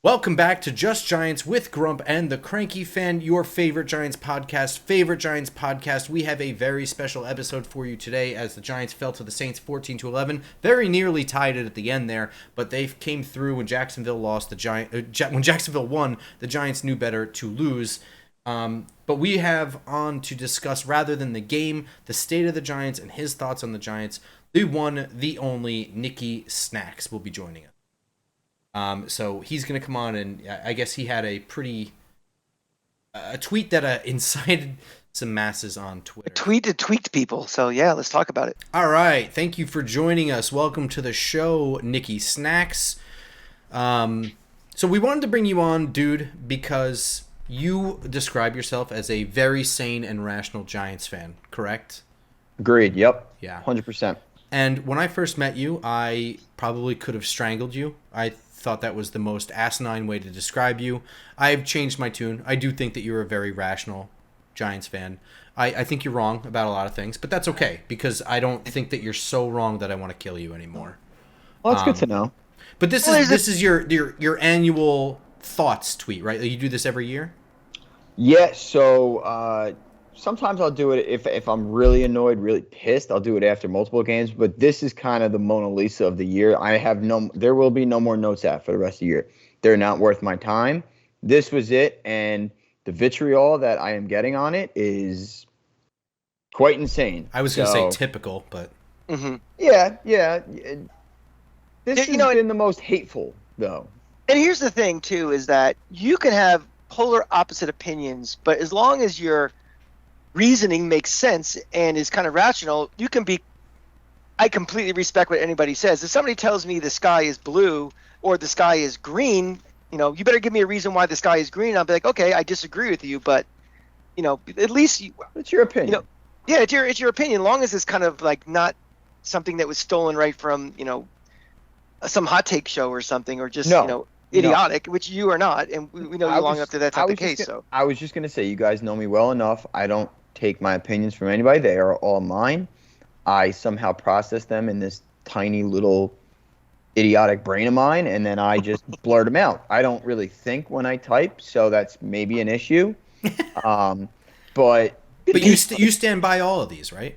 Welcome back to Just Giants with Grump and the Cranky Fan, your favorite Giants podcast. We have a very special episode for you today as the Giants fell to the Saints 14-11. Very nearly tied it at the end there, but they came through when Jacksonville lost. When Jacksonville won, the Giants knew better to lose. But we have on to discuss, rather than the game, the state of the Giants and his thoughts on the Giants. The one, the only, Nicky Snacks will be joining us. So he's going to come on, and I guess he had a tweet that incited some masses on Twitter. A tweet that tweaked people. So yeah, let's talk about it. All right. Thank you for joining us. Welcome to the show, Nicky Snacks. So we wanted to bring you on, dude, because you describe yourself as a very sane and rational Giants fan, correct? Agreed. Yep. Yeah. 100%. And when I first met you, I probably could have strangled you. I thought that was the most asinine way to describe you. I've changed my tune. I do think that you're a very rational Giants fan. I think you're wrong about a lot of things, but that's okay because I don't think that you're so wrong that I want to kill you anymore. Well, that's good to know. But this is your annual thoughts tweet, right? You do this every year? Yeah, so sometimes I'll do it if I'm really annoyed, really pissed. I'll do it after multiple games, but this is kind of the Mona Lisa of the year. There will be no more notes out for the rest of the year. They're not worth my time. This was it, and the vitriol that I am getting on it is quite insane. I was going to say typical, but yeah. This has been the most hateful, though. And here's the thing too: is that you can have polar opposite opinions, but as long as your reasoning makes sense and is kind of rational, you can be. I completely respect what anybody says. If somebody tells me the sky is blue or the sky is green, you better give me a reason why the sky is green. I'll be like, okay, I disagree with you, but at least it's your opinion. Yeah, it's your opinion. As long as it's kind of like not something that was stolen right from some hot take show or something, or just idiotic, which you are not, and we know you long enough that that's not the case. So I was just gonna say, you guys know me well enough. I don't take my opinions from anybody. They are all mine. I somehow process them in this tiny little idiotic brain of mine, and then I just blurt them out. I don't really think when I type, so that's maybe an issue. But you stand by all of these, right?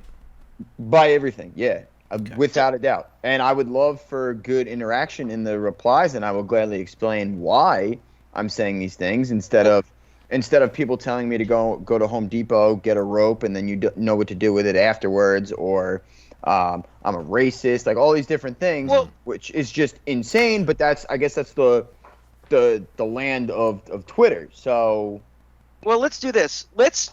By everything, yeah. Okay. Without a doubt. And I would love for good interaction in the replies, and I will gladly explain why I'm saying these things instead of people telling me to go to Home Depot, get a rope, and then you know what to do with it afterwards, or I'm a racist, like all these different things, which is just insane. But I guess that's the land of Twitter. So, well, let's do this. Let's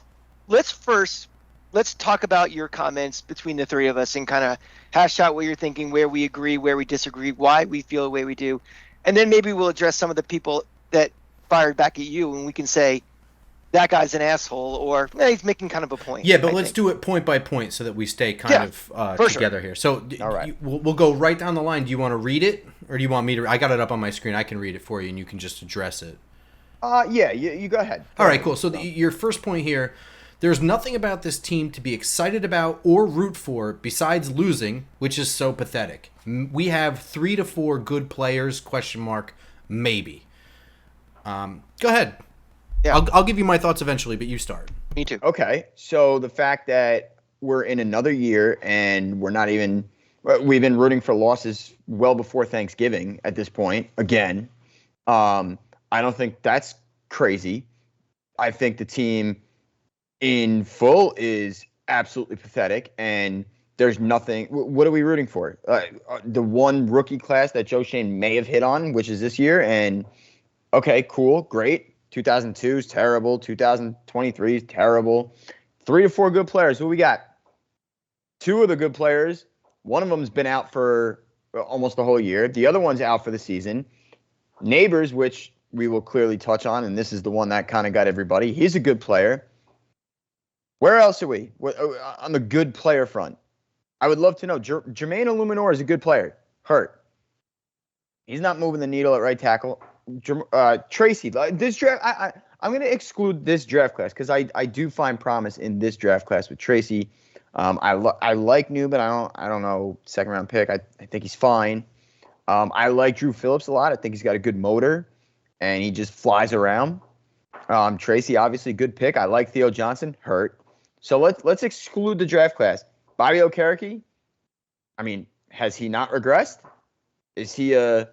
talk about your comments between the three of us and kind of hash out what you're thinking, where we agree, where we disagree, why we feel the way we do, and then maybe we'll address some of the people that fired back at you, and we can say that guy's an asshole, or he's making kind of a point. Yeah, but let's do it point by point so that we stay kind of together here. So all right. We'll go right down the line. Do you want to read it, or do you want me to? I got it up on my screen. I can read it for you, and you can just address it. Yeah, you go ahead. All right, cool. So your first point here, there's nothing about this team to be excited about or root for besides losing, which is so pathetic. We have 3 to 4 good players, ? Maybe. Go ahead. Yeah. I'll give you my thoughts eventually, but you start. Me too. Okay. So the fact that we're in another year and we've been rooting for losses well before Thanksgiving at this point, again, I don't think that's crazy. I think the team in full is absolutely pathetic, and there's nothing. What are we rooting for? The one rookie class that Joe Shane may have hit on, which is this year, and okay, cool, great. 2002 is terrible. 2023 is terrible. 3 to 4 good players. Who we got? 2 of the good players. One of them's been out for almost the whole year. The other one's out for the season. Neighbors, which we will clearly touch on, and this is the one that kind of got everybody. He's a good player. Where else are we on the good player front? I would love to know. Jermaine Illuminor is a good player. Hurt. He's not moving the needle at right tackle. Tracy, this draft, I'm going to exclude this draft class because I do find promise in this draft class with Tracy. I like Newman. I don't know, second round pick. I think he's fine. I like Drew Phillips a lot. I think he's got a good motor. and he just flies around. Tracy, obviously, good pick. I like Theo Johnson, hurt. So let's exclude the draft class. Bobby Okereke, I mean, has he not regressed? Is he a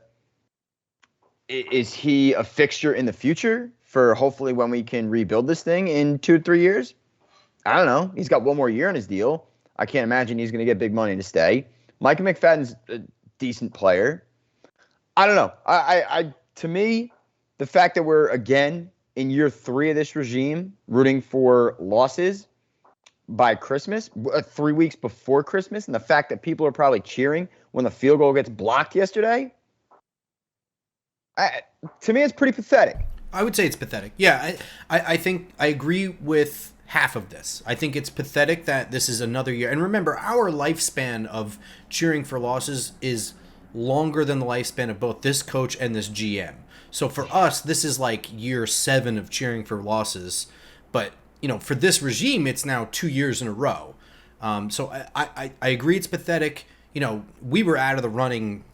fixture in the future for hopefully when we can rebuild this thing in 2 to 3 years? I don't know. He's got one more year on his deal. I can't imagine he's going to get big money to stay. Micah McFadden's a decent player. I don't know. I to me, the fact that we're again in year 3 of this regime rooting for losses by Christmas, 3 weeks before Christmas, and the fact that people are probably cheering when the field goal gets blocked yesterday, to me, it's pretty pathetic. I would say it's pathetic. Yeah, I think I agree with half of this. I think it's pathetic that this is another year. And remember, our lifespan of cheering for losses is longer than the lifespan of both this coach and this GM. So for us, this is like year 7 of cheering for losses. But, for this regime, it's now 2 years in a row. So I agree it's pathetic. We were out of the running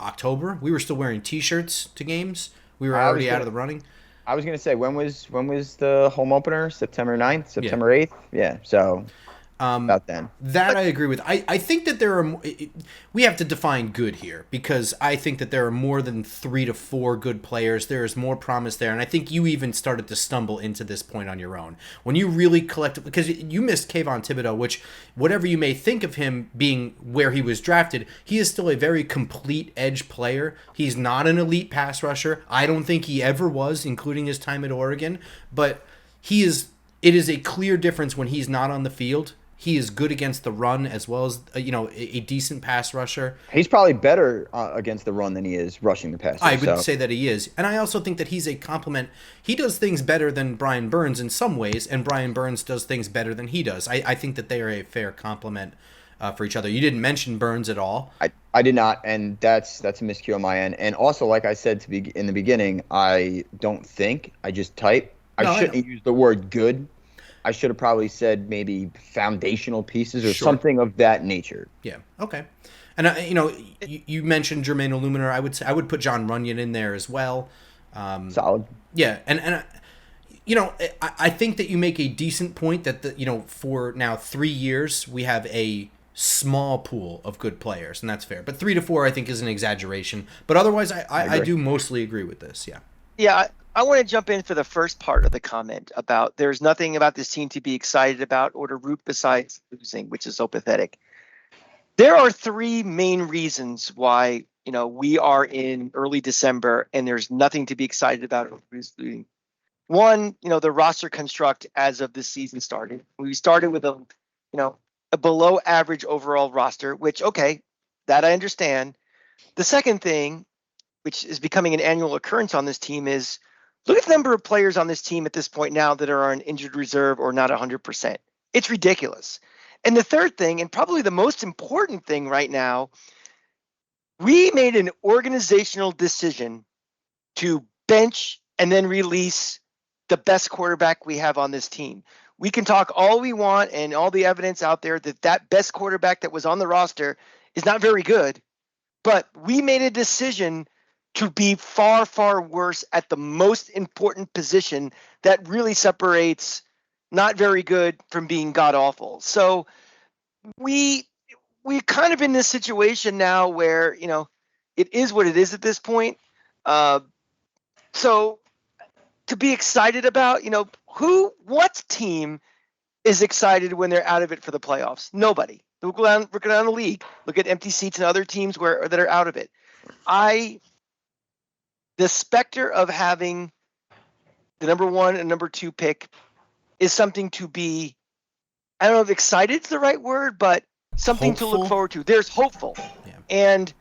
October. We were still wearing T-shirts to games. We were already out of the running. I was going to say, when was the home opener? September 9th? September 8th? Yeah, so about then. That I agree with. I think that we have to define good here, because I think that there are more than 3 to 4 good players. There is more promise there, and I think you even started to stumble into this point on your own. When you really collect, because you missed Kayvon Thibodeau, which, whatever you may think of him being where he was drafted, he is still a very complete edge player. He's not an elite pass rusher. I don't think he ever was, including his time at Oregon, but it is a clear difference when he's not on the field. He is good against the run as well as, a decent pass rusher. He's probably better against the run than he is rushing the passer. I would say that he is. And I also think that he's a complement. He does things better than Brian Burns in some ways, and Brian Burns does things better than he does. I think that they are a fair complement for each other. You didn't mention Burns at all. I did not, and that's a miscue on my end. And also, like I said in the beginning, I don't think. I just type. I shouldn't use the word good. I should have probably said maybe foundational pieces or something of that nature. Yeah. Okay. And you mentioned Jermaine Illuminor. I would put John Runyon in there as well. Solid. Yeah, and I think that you make a decent point that for now 3 years we have a small pool of good players, and that's fair. But 3 to 4 I think is an exaggeration. But otherwise, I do mostly agree with this. Yeah. Yeah. I want to jump in for the first part of the comment about there's nothing about this team to be excited about or to root besides losing, which is so pathetic. There are 3 main reasons why, we are in early December and there's nothing to be excited about or losing. One, the roster construct as of this season started. We started with a below average overall roster, which, okay, that I understand. The second thing, which is becoming an annual occurrence on this team, is look at the number of players on this team at this point now that are on injured reserve or not 100%. It's ridiculous. And the third thing, and probably the most important thing right now, we made an organizational decision to bench and then release the best quarterback we have on this team. We can talk all we want and all the evidence out there that best quarterback that was on the roster is not very good, but we made a decision to be far, far worse at the most important position that really separates not very good from being god-awful. So we're kind of in this situation now where, it is what it is at this point. So to be excited about, what team is excited when they're out of it for the playoffs? Nobody. Look around the league. Look at empty seats and other teams that are out of it. The specter of having the number 1 and number 2 pick is something to be, I don't know if excited is the right word, but something hopeful. To look forward to. There's hopeful. Yeah. And,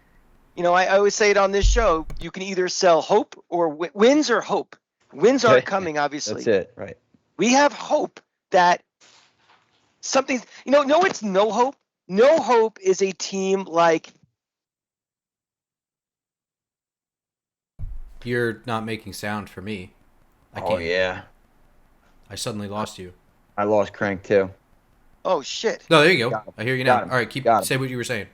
I always say it on this show, you can either sell hope or wins or hope. Wins aren't coming, obviously. That's it, right. We have hope that something, it's no hope. No hope is a team like. You're not making sound for me. Oh, yeah. I suddenly lost you. I lost Crank, too. Oh, shit. No, there you go. I hear you now. All right, say what you were saying.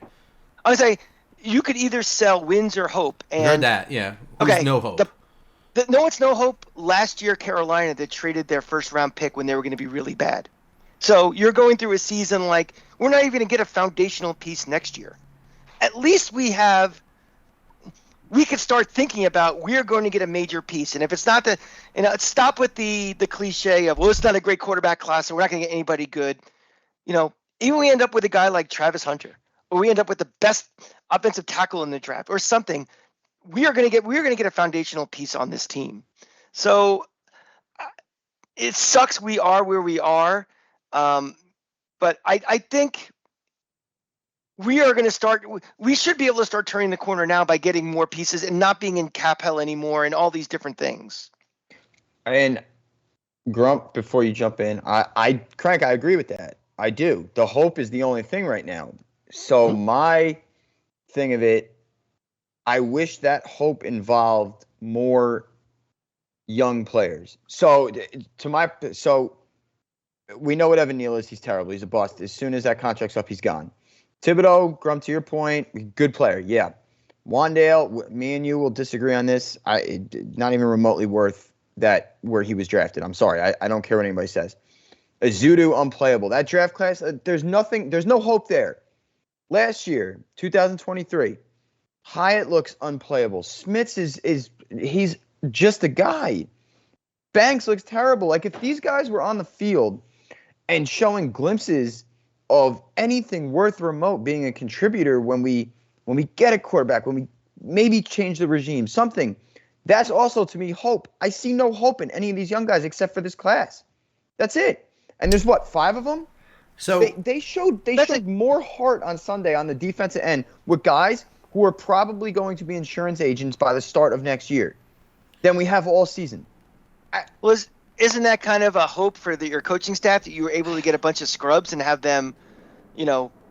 I was saying, you could either sell wins or hope. And heard that, yeah. Who's no hope? It's no hope last year Carolina that traded their first round pick when they were going to be really bad. So you're going through a season like we're not even going to get a foundational piece next year. At least we could start thinking about we're going to get a major piece. And if it's not stop with the cliche of, well, it's not a great quarterback class and we're not going to get anybody good. Even we end up with a guy like Travis Hunter, or we end up with the best offensive tackle in the draft or something, we're going to get a foundational piece on this team. So it sucks we are where we are. But I think we should be able to start turning the corner now by getting more pieces and not being in cap hell anymore and all these different things. And Grump, before you jump in, Crank, I agree with that. I do. The hope is the only thing right now. So my thing of it, I wish that hope involved more young players. So we know what Evan Neal is. He's terrible. He's a bust. As soon as that contract's up, he's gone. Thibodeau, Grump, to your point, good player. Yeah. Wandale, me and you will disagree on this. Not even remotely worth that where he was drafted. I'm sorry. I don't care what anybody says. Azudu, unplayable. That draft class, there's no hope there. Last year, 2023, Hyatt looks unplayable. Smits he's just a guy. Banks looks terrible. Like, if these guys were on the field and showing glimpses of anything worth remote being a contributor when we get a quarterback, when we maybe change the regime, something, that's also, to me, hope. I see no hope in any of these young guys except for this class. That's it. And there's 5 of them? So they showed more heart on Sunday on the defensive end with guys who are probably going to be insurance agents by the start of next year than we have all season. Isn't that kind of a hope for your coaching staff that you were able to get a bunch of scrubs and have them,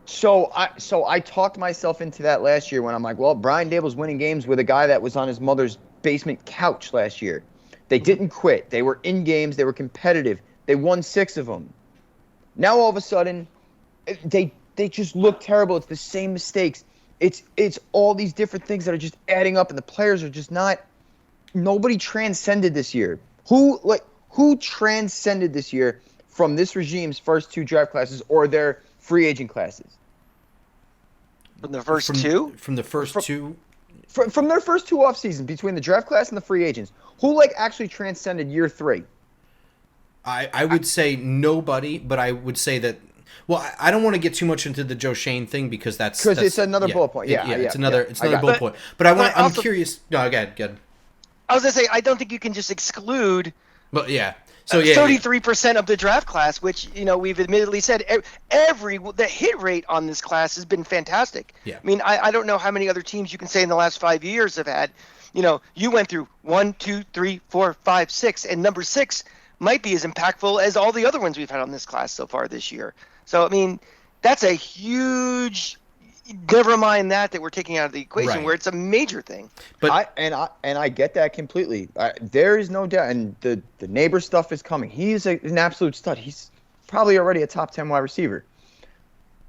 So I talked myself into that last year when I'm like, well, Brian Dable's winning games with a guy that was on his mother's basement couch last year. They didn't quit. They were in games. They were competitive. They won 6 of them. Now all of a sudden, they just look terrible. It's the same mistakes. It's all these different things that are just adding up, and the players are just not. Nobody transcended this year. Who transcended this year from this regime's first 2 draft classes or their free agent classes? From the first two? From the first two? From their first 2 off seasons, between the draft class and the free agents, who actually transcended year 3? I would say nobody, but I would say that. Well, I don't want to get too much into the Joe Shane thing because it's another bullet point. Yeah, it's another bullet point. But I'm curious. No, good. I was gonna say I don't think you can just exclude. But yeah. So 33% of the draft class, which we've admittedly said the hit rate on this class has been fantastic. Yeah. I mean, I don't know how many other teams you can say in the last 5 years have had. You went through 1, 2, 3, 4, 5, 6, and number 6 might be as impactful as all the other ones we've had on this class so far this year. So I mean, that's a huge. Never mind that we're taking out of the equation, right, where it's a major thing. But I get that completely. There is no doubt, and the neighbor stuff is coming. He's an absolute stud. He's probably already a top 10 wide receiver.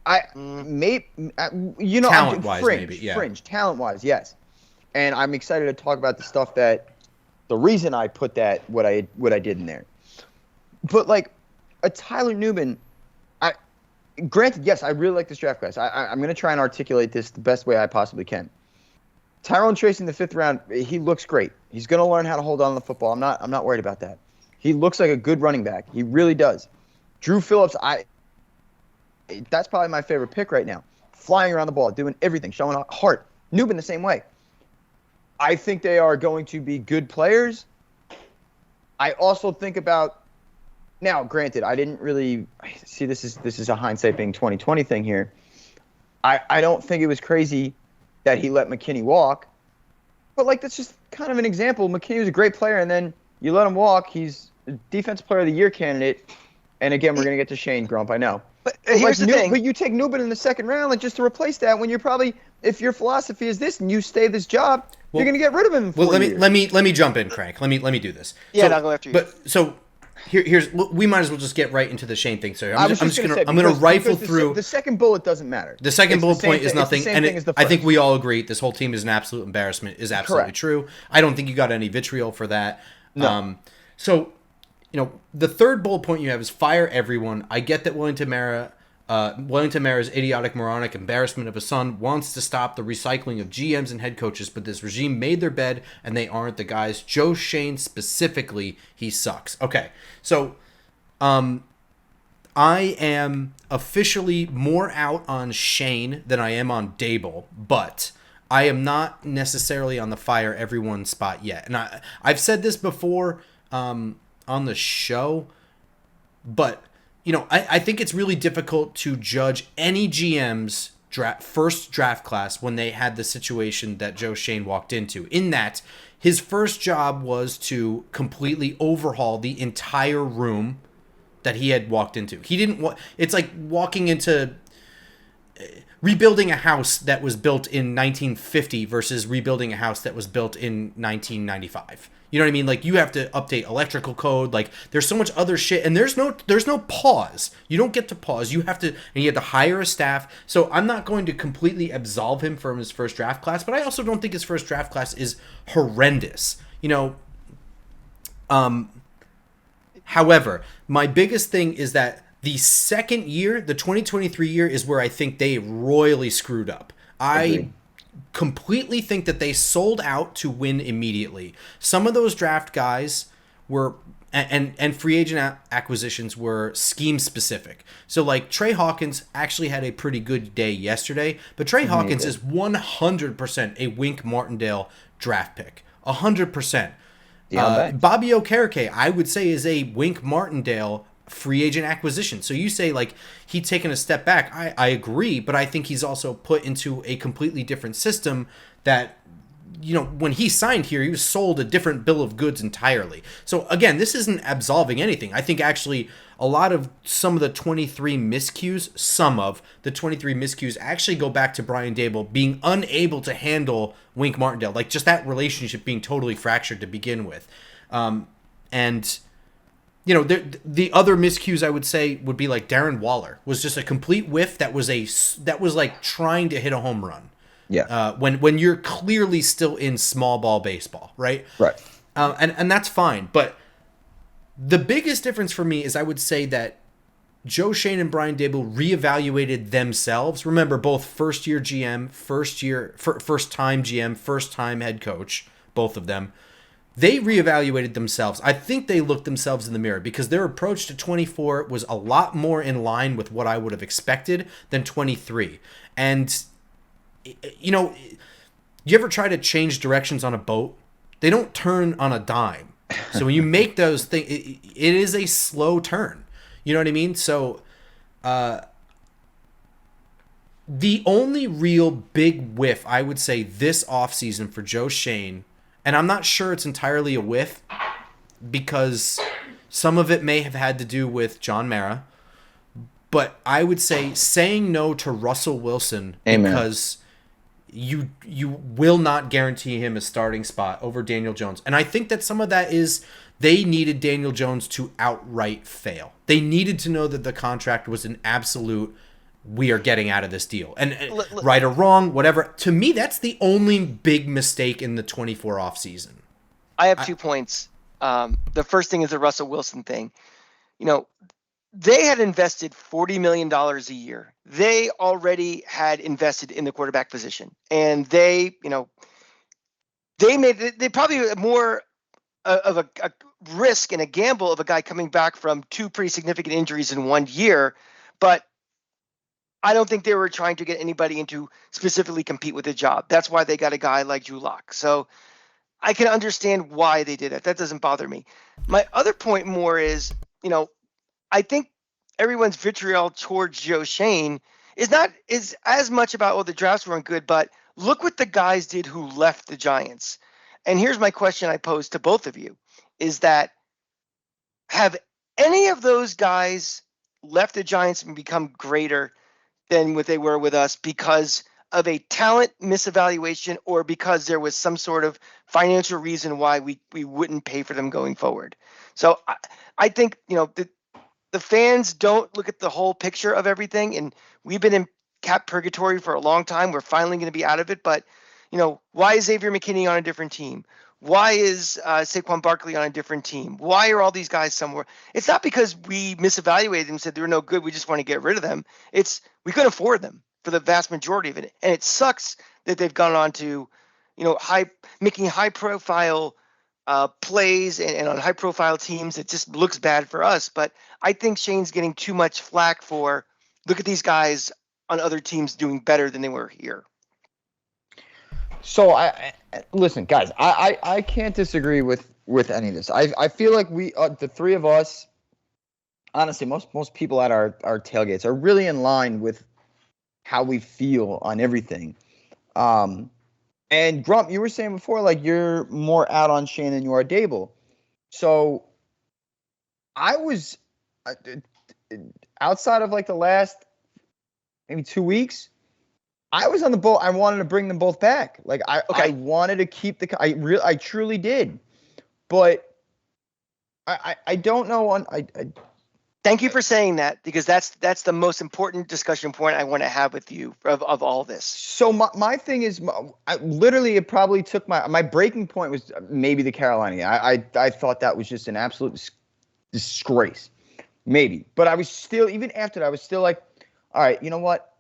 Talent-wise, maybe, yeah. Fringe, talent-wise, yes. And I'm excited to talk about the stuff the reason I put what I did in there. But a Tyler Newman. Granted, yes, I really like this draft class. I'm going to try and articulate this the best way I possibly can. Tyrone Tracy in the 5th round, he looks great. He's going to learn how to hold on to the football. I'm not worried about that. He looks like a good running back. He really does. Drew Phillips, that's probably my favorite pick right now. Flying around the ball, doing everything, showing heart. Newman the same way. I think they are going to be good players. I also think about. Now, granted, I didn't really see this is a hindsight being 2020 thing here. I don't think it was crazy that he let McKinney walk, but that's just kind of an example. McKinney was a great player, and then you let him walk. He's a Defensive Player of the Year candidate, and again, we're gonna get to Shane Grump. I know, but here's the thing. But you take Newman in the 2nd round, just to replace that, when you're probably, if your philosophy is this and you stay this job, you're gonna get rid of him. Well, let me jump in, Crank. Let me do this. Yeah, I'll go after you. But so. we might as well just get right into the Shane thing. So I'm just gonna because rifle through. The second bullet doesn't matter. The second bullet point is nothing, and I think we first. all agree this whole team is an absolute embarrassment. Is absolutely Correct. true. I don't think you got any vitriol for that. No. So, the third bullet point you have is fire everyone. I get that Wellington Mara's idiotic, moronic embarrassment of a son wants to stop the recycling of GMs and head coaches, but this regime made their bed, and they aren't the guys. Joe Shane specifically, he sucks. Okay, so I am officially more out on Shane than I am on Dable, but I am not necessarily on the fire everyone spot yet. And I've said this before on the show, but I think it's really difficult to judge any GM's first draft class when they had the situation that Joe Shane walked into, in that his first job was to completely overhaul the entire room that he had walked into. He didn't it's like walking into rebuilding a house that was built in 1950 versus rebuilding a house that was built in 1995. You know what I mean? Like, you have to update electrical code. Like, there's so much other shit, and there's no pause. You don't get to pause. You have to hire a staff. So I'm not going to completely absolve him from his first draft class, but I also don't think his first draft class is horrendous. However, my biggest thing is that the second year, the 2023 year, is where I think they royally screwed up. I completely think that they sold out to win immediately. Some of those draft guys were, and free agent acquisitions were scheme specific. So like Trey Hawkins actually had a pretty good day yesterday, but Trey Hawkins is 100% a Wink Martindale draft pick. 100%. Bobby Okereke, I would say, is a Wink Martindale free agent acquisition. So you say like he'd taken a step back. I agree, but I think he's also put into a completely different system that, when he signed here, he was sold a different bill of goods entirely. So again, this isn't absolving anything. I think actually some of the 23 miscues actually go back to Brian Daboll being unable to handle Wink Martindale, like just that relationship being totally fractured to begin with. And the other miscues I would say would be like Darren Waller was just a complete whiff that was like trying to hit a home run. Yeah. When you're clearly still in small ball baseball, right? Right. And that's fine, but the biggest difference for me is I would say that Joe Shane and Brian Daboll reevaluated themselves. Remember, both first-year GM, first-time GM, first-time head coach, both of them. They reevaluated themselves. I think they looked themselves in the mirror because their approach to 24 was a lot more in line with what I would have expected than 23. And, you ever try to change directions on a boat? They don't turn on a dime. So when you make those things, it is a slow turn. You know what I mean? So the only real big whiff, I would say, this offseason for Joe Shane, and I'm not sure it's entirely a whiff because some of it may have had to do with John Mara, but I would say saying no to Russell Wilson because you will not guarantee him a starting spot over Daniel Jones. And I think that some of that is they needed Daniel Jones to outright fail. They needed to know that the contract was an absolute, we are getting out of this deal. And right or wrong, whatever. To me, that's the only big mistake in the 24 offseason. I have 2 points. The first thing is the Russell Wilson thing. They had invested $40 million a year. They already had invested in the quarterback position. And they probably more of a risk and a gamble of a guy coming back from 2 pretty significant injuries in 1 year. But I don't think they were trying to get anybody into specifically compete with the job. That's why they got a guy like Drew Lock. So I can understand why they did it. That doesn't bother me. My other point more is, I think everyone's vitriol towards Joe Shane is as much about, the drafts weren't good, but look what the guys did who left the Giants. And here's my question I pose to both of you, is that have any of those guys left the Giants and become greater than what they were with us because of a talent misevaluation or because there was some sort of financial reason why we wouldn't pay for them going forward. So I think, the fans don't look at the whole picture of everything, and we've been in cap purgatory for a long time. We're finally going to be out of it, but why is Xavier McKinney on a different team? Why is Saquon Barkley on a different team? Why are all these guys somewhere? It's not because we misevaluated them and said they were no good. We just want to get rid of them. It's we couldn't afford them for the vast majority of it. And it sucks that they've gone on to, making high profile plays and on high profile teams. It just looks bad for us. But I think Shane's getting too much flack for look at these guys on other teams doing better than they were here. So listen, guys. I can't disagree with any of this. I feel like we the three of us, honestly, most people at our tailgates are really in line with how we feel on everything. And Grump, you were saying before, like you're more out on Shane than you are Dable. So I was outside of like the last maybe 2 weeks. I was on the boat. I wanted to bring them both back. Like I wanted to keep I truly did, but I don't know. Thank you for saying that, because that's the most important discussion point I want to have with you of all this. So my thing is, it probably took my breaking point was maybe the Carolina. I thought that was just an absolute disgrace, maybe. But I was still, even after that, I was still like, all right, you know what?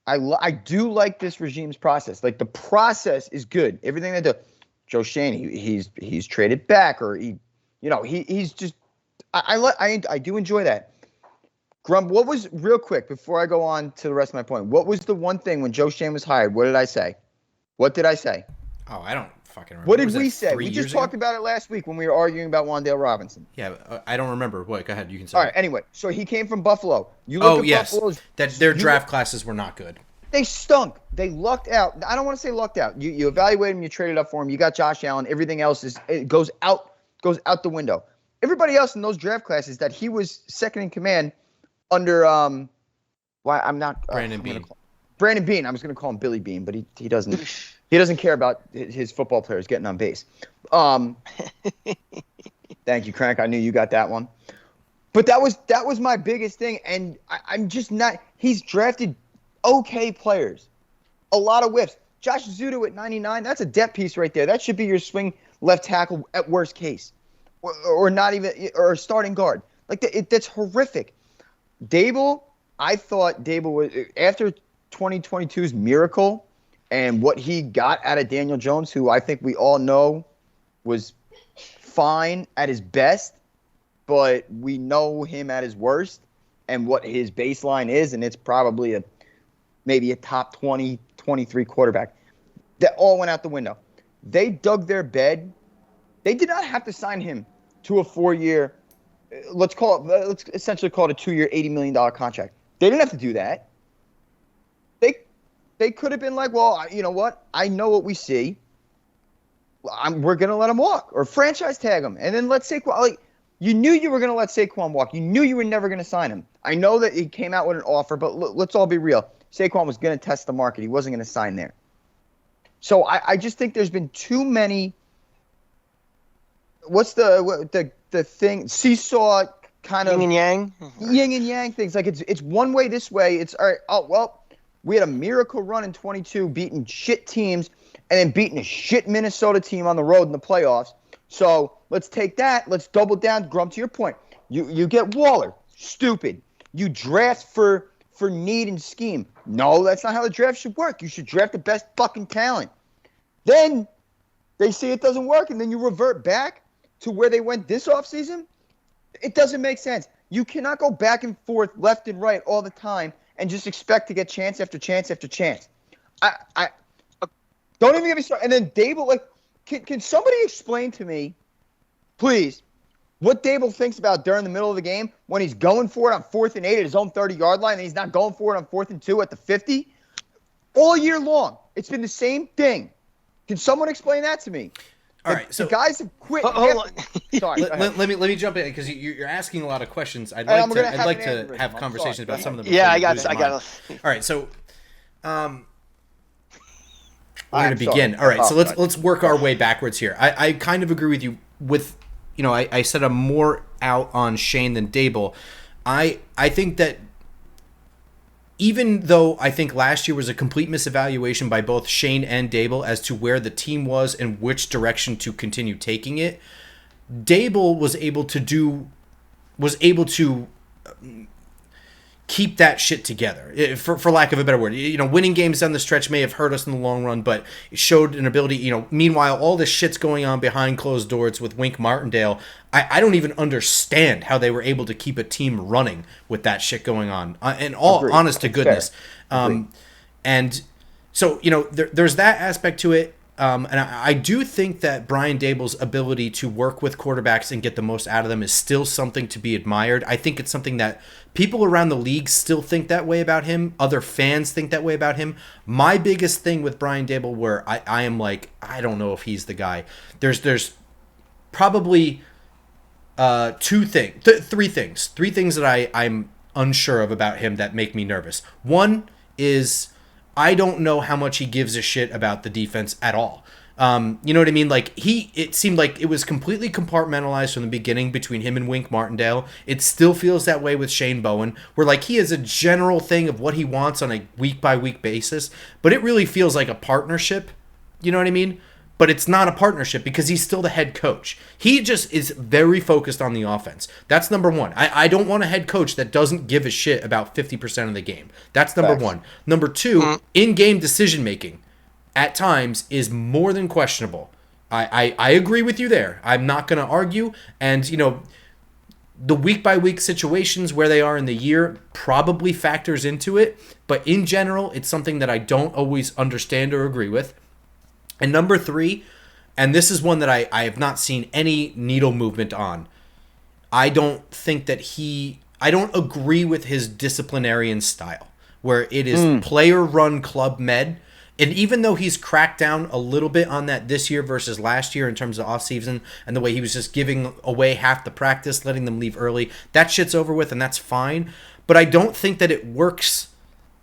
I do like this regime's process. Like the process is good. Everything they do. Joe Shane, he's traded back, or he's just. I do enjoy that. Grump, what was real quick before I go on to the rest of my point? What was the one thing when Joe Shane was hired? What did I say? What did I say? Oh, I don't fucking remember. What did we say? We just talked about it last week when we were arguing about Wan'Dale Robinson. Yeah, I don't remember. What? Go ahead. You can say. All right. Anyway, so he came from Buffalo. You look at yes. Buffalo's, their draft classes were not good. They stunk. They lucked out. I don't want to say lucked out. You evaluate him. You traded up for him. You got Josh Allen. Everything else goes out the window. Everybody else in those draft classes that he was second in command under Brandon Beane. Brandon Beane. I was going to call him Billy Beane, but he doesn't care about his football players getting on base. Thank you, Crank. I knew you got that one. But that was my biggest thing, and I'm just not. He's drafted okay players, a lot of whiffs. Josh Zudo at 99. That's a depth piece right there. That should be your swing left tackle at worst case. Or not even, or a starting guard. Like that's horrific. Dable, I thought Dable was, after 2022's miracle and what he got out of Daniel Jones, who I think we all know was fine at his best, but we know him at his worst and what his baseline is, and it's probably maybe a top 20, 23 quarterback. That all went out the window. They dug their bed. They did not have to sign him to a 4-year, let's essentially call it a 2-year, $80 million contract. They didn't have to do that. They could have been like, well, you know what? I know what we see. We're going to let him walk or franchise tag him. And then let Saquon, you knew you were going to let Saquon walk. You knew you were never going to sign him. I know that he came out with an offer, but let's all be real. Saquon was going to test the market. He wasn't going to sign there. So I just think there's been too many. What's the thing? Seesaw kind of yin and yang. Yin and yang things. Like it's one way this way. It's all right. Oh well, we had a miracle run in 22, beating shit teams, and then beating a shit Minnesota team on the road in the playoffs. So let's take that. Let's double down. Grump, to your point. You get Waller. Stupid. You draft for need and scheme. No, that's not how the draft should work. You should draft the best fucking talent. Then they say it doesn't work, and then you revert back to where they went this offseason. It doesn't make sense. You cannot go back and forth, left and right all the time and just expect to get chance after chance after chance. I don't even get me started. And then Dable, can somebody explain to me, please, what Dable thinks about during the middle of the game when he's going for it on 4th and 8 at his own 30-yard line and he's not going for it on 4th and 2 at the 50? All year long, it's been the same thing. Can someone explain that to me? All right, so the guys have quit. Hold on. Sorry, let me jump in because you're asking a lot of questions. I'd like to have conversations about some of them. Yeah, I got it. All right, so We're going to begin. All right, so let's work our way backwards here. I kind of agree with you with, I said I'm more out on Shane than Dable. I think that even though I think last year was a complete misevaluation by both Shane and Dable as to where the team was and which direction to continue taking it, Dable was able to keep that shit together, for lack of a better word. Winning games down the stretch may have hurt us in the long run, but it showed an ability. Meanwhile, all this shit's going on behind closed doors with Wink Martindale. I don't even understand how they were able to keep a team running with that shit going on. And all Agreed. honest to goodness. And so, there's that aspect to it. And I do think that Brian Dable's ability to work with quarterbacks and get the most out of them is still something to be admired. I think it's something that people around the league still think that way about him. Other fans think that way about him. My biggest thing with Brian Dable, where I am like, I don't know if he's the guy. There's probably three things that I'm unsure of about him that make me nervous. One is I don't know how much he gives a shit about the defense at all. You know what I mean? Like it seemed like it was completely compartmentalized from the beginning between him and Wink Martindale. It still feels that way with Shane Bowen, where like he has a general thing of what he wants on a week by week basis, but it really feels like a partnership. You know what I mean? But it's not a partnership because he's still the head coach. He just is very focused on the offense. That's number one. I don't want a head coach that doesn't give a shit about 50% of the game. That's number one. Number two, in-game decision-making at times is more than questionable. I agree with you there. I'm not going to argue. And, the week-by-week situations where they are in the year probably factors into it. But in general, it's something that I don't always understand or agree with. And number three, and this is one that I have not seen any needle movement on, I don't agree with his disciplinarian style, where it is player-run club med. And even though he's cracked down a little bit on that this year versus last year in terms of offseason and the way he was just giving away half the practice, letting them leave early, that shit's over with and that's fine. But I don't think that it works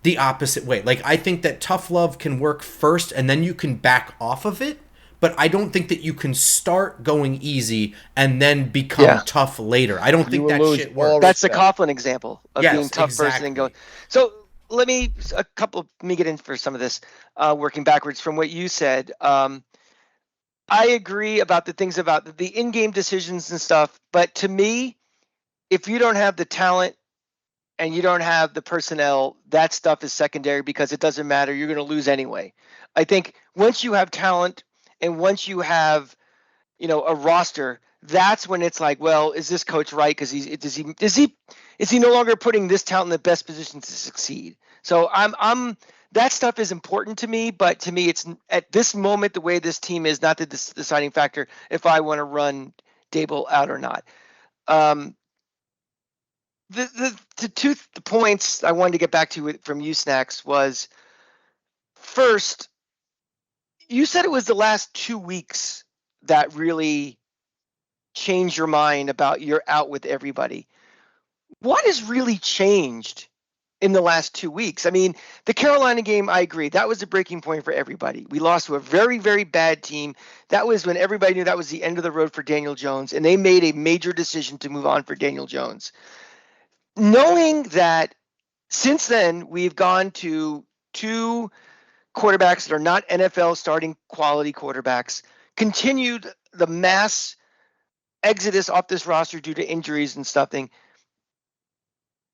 the opposite way. Like, I think that tough love can work first and then you can back off of it, but I don't think that you can start going easy and then become tough later. I don't think that shit works. That's the Coughlin example of being tough first and going. So let me get in for some of this, working backwards from what you said. I agree about the things about the in-game decisions and stuff, but to me, if you don't have the talent and you don't have the personnel, that stuff is secondary because it doesn't matter. You're going to lose anyway. I think once you have talent and once you have, a roster, that's when it's like, well, is this coach right? Because is he no longer putting this talent in the best position to succeed? So I'm that stuff is important to me, but to me, it's at this moment the way this team is not the deciding factor if I want to run Dable out or not. The points I wanted to get back to from you, Snacks, was first, you said it was the last 2 weeks that really changed your mind about you're out with everybody. What has really changed in the last 2 weeks? I mean, the Carolina game, I agree. That was a breaking point for everybody. We lost to a very, very bad team. That was when everybody knew that was the end of the road for Daniel Jones, and they made a major decision to move on for Daniel Jones. Knowing that since then we've gone to 2 quarterbacks that are not NFL starting quality quarterbacks, continued the mass exodus off this roster due to injuries and stuffing.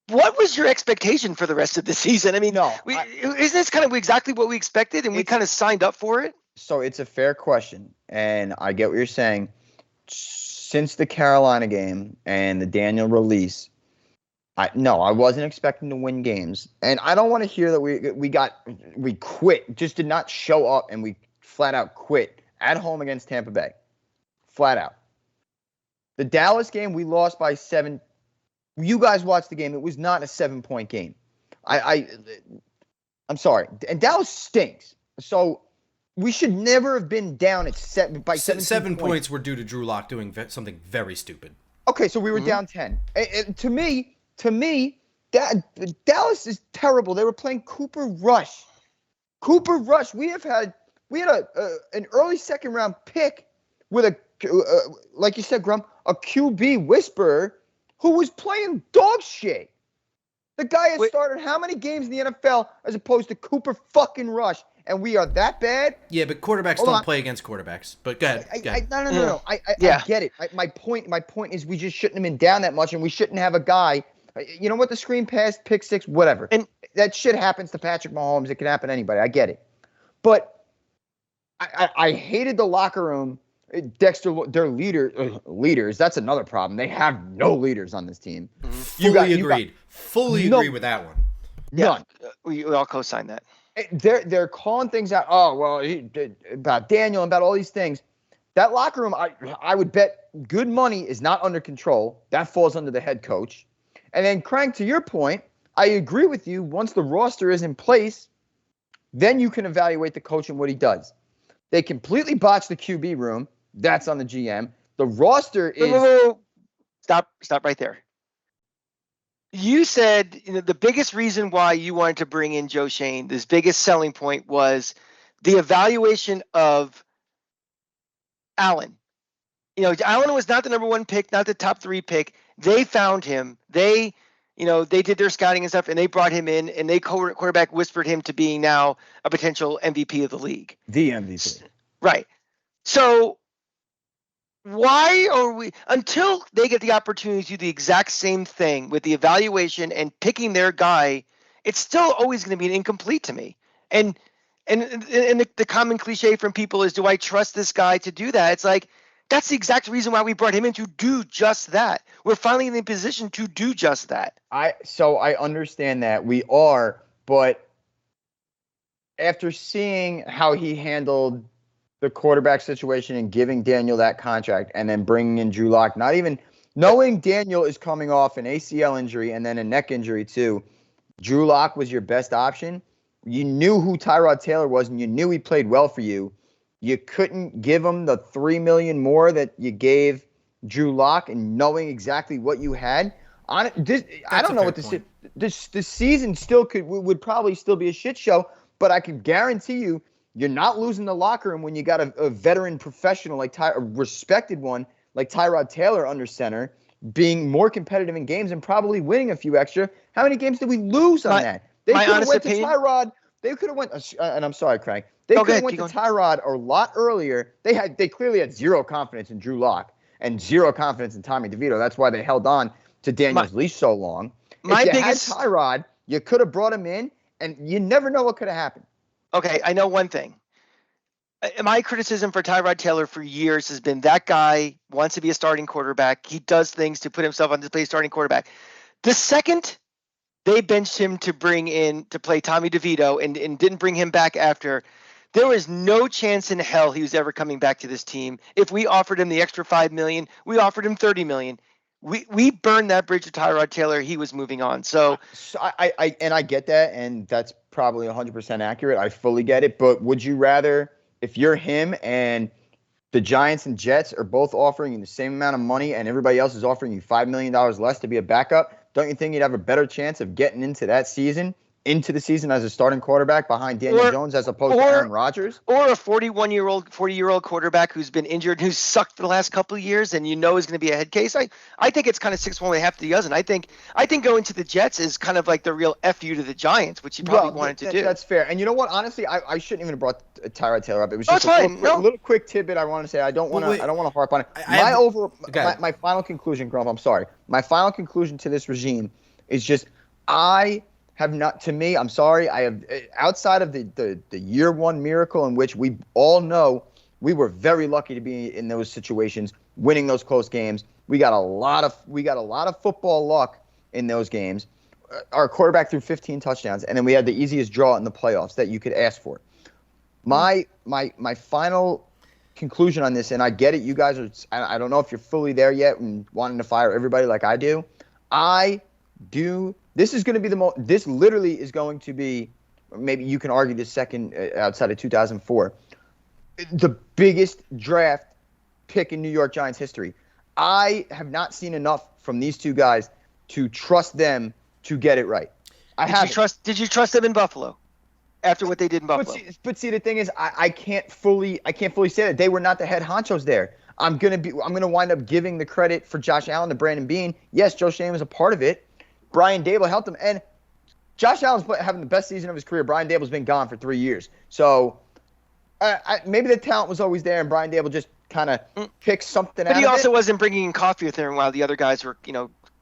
What was your expectation for the rest of the season? I mean, isn't this kind of exactly what we expected and we kind of signed up for it? So it's a fair question, and I get what you're saying. Since the Carolina game and the Daniel release, I wasn't expecting to win games. And I don't want to hear that we quit, just did not show up and we flat out quit at home against Tampa Bay. Flat out. The Dallas game, we lost by 7. You guys watched the game. It was not a 7-point game. I'm sorry. And Dallas stinks. So we should never have been down at 7 by 7 points were due to Drew Lock doing something very stupid. Okay, so we were down 10. To me, Dallas is terrible. They were playing Cooper Rush. We have had We had an early second round pick with like you said, Grump, a QB whisperer who was playing dog shit. The guy has started how many games in the NFL as opposed to Cooper fucking Rush, and we are that bad? Yeah, but quarterbacks don't play against quarterbacks. But go ahead. No. I get it. My point is we just shouldn't have been down that much, and we shouldn't have a guy. You know what? The screen pass, pick six, whatever. And that shit happens to Patrick Mahomes. It can happen to anybody. I get it. But I hated the locker room. Dexter, their leaders. That's another problem. They have no leaders on this team. Fully agree with that one. None. We all co-sign that. They're calling things out. Oh well, about Daniel and about all these things. That locker room, I would bet good money is not under control. That falls under the head coach. And then Crank, to your point, I agree with you. Once the roster is in place, then you can evaluate the coach and what he does. They completely botched the QB room. That's on the GM. The roster is. Stop right there. You said the biggest reason why you wanted to bring in Joe Shane, this biggest selling point was the evaluation of Allen. Allen was not the number one pick, not the top 3 pick. They found him. They did their scouting and stuff, and they brought him in, and they quarterback whispered him to being now a potential MVP of the league. The MVP. Right. So why are we, until they get the opportunity to do the exact same thing with the evaluation and picking their guy, it's still always going to be an incomplete to me. And the common cliche from people is, do I trust this guy to do that? It's like, that's the exact reason why we brought him in, to do just that. We're finally in the position to do just that. So I understand that we are, but after seeing how he handled the quarterback situation and giving Daniel that contract and then bringing in Drew Lock, not even knowing Daniel is coming off an ACL injury and then a neck injury too, Drew Lock was your best option. You knew who Tyrod Taylor was and you knew he played well for you. You couldn't give him the $3 million more that you gave Drew Lock, and knowing exactly what you had. I don't know what this season would probably still be a shit show, but I can guarantee you, you're not losing the locker room when you got a veteran professional a respected one like Tyrod Taylor under center, being more competitive in games and probably winning a few extra. How many games did we lose on that? They could have went to Tyrod. They could have went, and I'm sorry, Craig. They could have went to Tyrod a lot earlier. They clearly had zero confidence in Drew Lock and zero confidence in Tommy DeVito. That's why they held on to Daniel's leash so long. If you had Tyrod, you could have brought him in, and you never know what could have happened. Okay, I know one thing. My criticism for Tyrod Taylor for years has been that guy wants to be a starting quarterback. He does things to put himself on display starting quarterback. The second they benched him to play Tommy DeVito and didn't bring him back after, there was no chance in hell he was ever coming back to this team. If we offered him the extra $5 million, we offered him $30 million. We burned that bridge with Tyrod Taylor. He was moving on. So I get that, and that's probably 100% accurate. I fully get it. But would you rather, if you're him and the Giants and Jets are both offering you the same amount of money and everybody else is offering you $5 million less to be a backup, don't you think you'd have a better chance of getting into the season as a starting quarterback behind Daniel Jones as opposed to Aaron Rodgers? Or a 40-year-old quarterback who's been injured, who's sucked for the last couple of years, and is going to be a head case. I think it's kind of 6-1 with half the dozen. I think going to the Jets is kind of like the real FU to the Giants, which he probably wanted to do. That's fair. And you know what? Honestly, I shouldn't even have brought Tyrod Taylor up. It was just a little quick tidbit I want to say. I don't want to harp on it. My final conclusion, Grump, I'm sorry. My final conclusion to this regime is just have not, to me, I'm sorry, I have, outside of the year one miracle in which we all know we were very lucky to be in those situations, winning those close games. We got a lot of football luck in those games. Our quarterback threw 15 touchdowns, and then we had the easiest draw in the playoffs that you could ask for. My final conclusion on this, and I get it, you guys are, I don't know if you're fully there yet and wanting to fire everybody like I do. This is going to be this literally is going to be, maybe you can argue this second outside of 2004, the biggest draft pick in New York Giants history. I have not seen enough from these two guys to trust them to get it right. Did you trust them in Buffalo? after what they did in Buffalo. But see, the thing is, I can't fully say that they were not the head honchos there. I'm gonna wind up giving the credit for Josh Allen to Brandon Beane. Yes, Joe Shane was a part of it. Brian Dable helped him, and Josh Allen's having the best season of his career. Brian Dable's been gone for 3 years, so maybe the talent was always there, and Brian Dable just kind of picked something out of it. But he also wasn't bringing in coffee with him while the other guys were,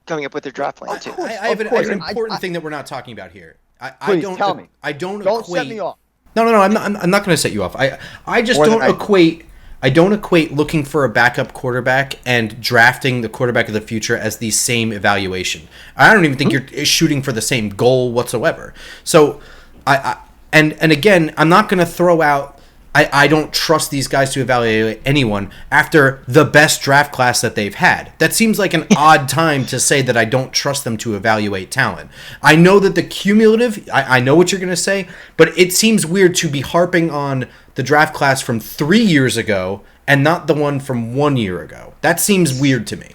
coming up with their draft plan too. I have an important thing that we're not talking about here. Please tell me. I don't set me off. No, I'm not going to set you off. I just don't equate. I don't equate looking for a backup quarterback and drafting the quarterback of the future as the same evaluation. I don't even think you're shooting for the same goal whatsoever. So, and again, I'm not going to throw out. I don't trust these guys to evaluate anyone after the best draft class that they've had. That seems like an odd time to say that I don't trust them to evaluate talent. I know that the cumulative, I know what you're going to say, but it seems weird to be harping on the draft class from 3 years ago and not the one from 1 year ago. That seems weird to me.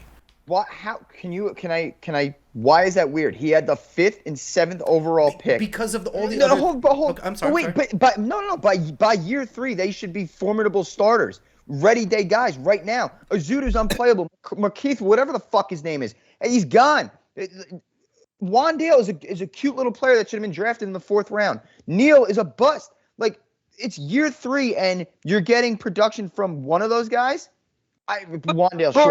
What? How can I? Why is that weird? He had the 5th and 7th overall pick because of all the other. Hold. Okay, I'm sorry. Wait, but no. By year 3, they should be formidable starters, ready day guys right now. Azudu's unplayable. McKeith, whatever the fuck his name is, he's gone. Wandale is a cute little player that should have been drafted in the 4th round. Neal is a bust. Like, it's year 3, and you're getting production from one of those guys. Wandale. But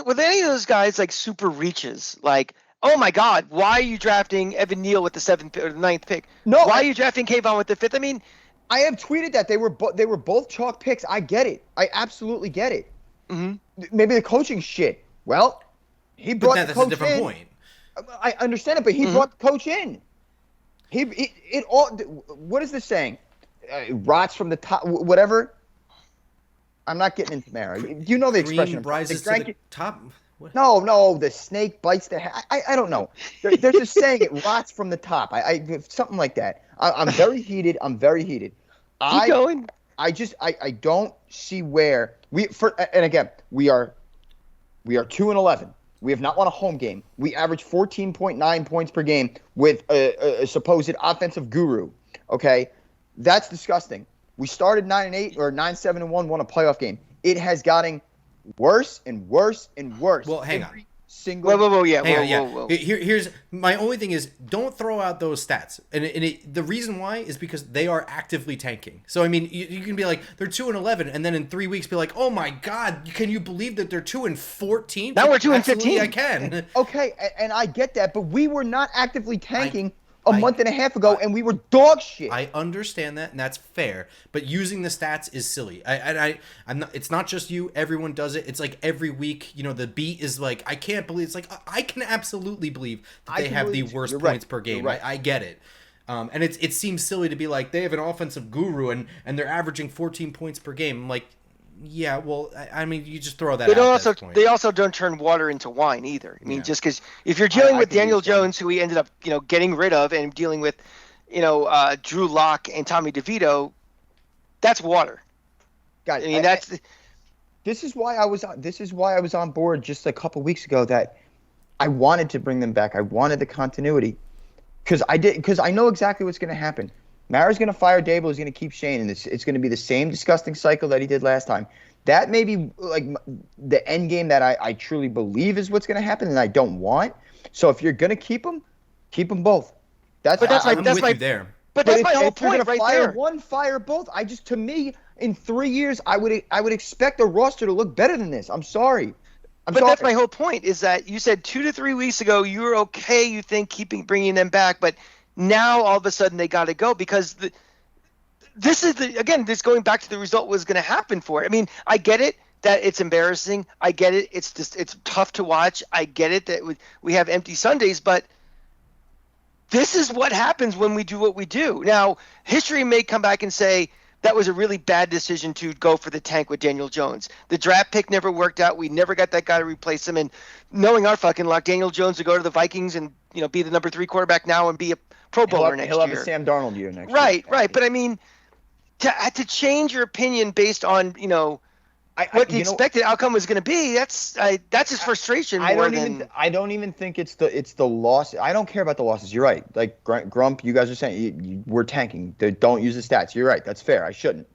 with any of those guys like super reaches, like, oh my God, why are you drafting Evan Neal with the 7th or the 9th pick? No, why are you drafting Kayvon with the 5th? I mean, I have tweeted that they were both chalk picks. I get it. I absolutely get it. Mm-hmm. Maybe the coaching shit. Well, he brought the coach in. That's a different point. I understand it, but he brought the coach in. It all. What is this saying? Rots from the top. Whatever. I'm not getting into Mara. You know the expression. Rises to the top. What? No, the snake bites the head. I don't know. There's a saying, it rots from the top. Something like that. I'm very heated. Keep going. I don't see where and again, we are 2-11. We have not won a home game. We average 14.9 points per game with a supposed offensive guru. Okay, that's disgusting. We started 9-8 or 9-7-1, won a playoff game. It has gotten worse and worse and worse. Well, hang on. Whoa. Here's my only thing is don't throw out those stats, and the reason why is because they are actively tanking. So I mean, you can be like they're 2-11, and then in 3 weeks be like, oh my God, can you believe that they're 2-14? Now we're 2-15. I can. Okay, and I get that, but we were not actively tanking a month and a half ago, and we were dog shit. I understand that, and that's fair. But using the stats is silly. I'm not. It's not just you. Everyone does it. It's like every week. The beat is like, I can't believe. It's like I can absolutely believe that they have the worst points per game. Right. I get it. And it seems silly to be like they have an offensive guru and they're averaging 14 points per game. I'm like, yeah, well, I mean, you just throw that out. They also don't turn water into wine either. I mean, just because if you're dealing with Daniel Jones, who we ended up, getting rid of, and dealing with, Drew Lock and Tommy DeVito, that's water. Guys, I mean, this is why I was on board just a couple weeks ago that I wanted to bring them back. I wanted the continuity because I know exactly what's going to happen. Mara's going to fire Dable. He's going to keep Shane, and it's going to be the same disgusting cycle that he did last time. That may be like the end game that I truly believe is what's going to happen, and I don't want. So if you're going to keep them both. I'm with you there. But that's my whole point right there. One, fire both. To me, in 3 years, I would expect a roster to look better than this. I'm sorry. That's my whole point. Is that you said 2 to 3 weeks ago you were okay. You think bringing them back, but now all of a sudden they got to go because this going back to the result was going to happen for it. I mean, I get it that it's embarrassing. I get it. It's tough to watch. I get it that we have empty Sundays, but this is what happens when we do what we do. Now, history may come back and say that was a really bad decision to go for the tank with Daniel Jones. The draft pick never worked out. We never got that guy to replace him. And knowing our fucking luck, Daniel Jones to go to the Vikings and be the number 3 quarterback now and be a Pro Bowler next year. He'll have a Sam Darnold year next year. Right. But I mean, to change your opinion based on what the expected outcome was going to be. That's his frustration. I don't even think it's the loss. I don't care about the losses. You're right. Like Grump, you guys are saying we're tanking. Don't use the stats. You're right. That's fair. I shouldn't.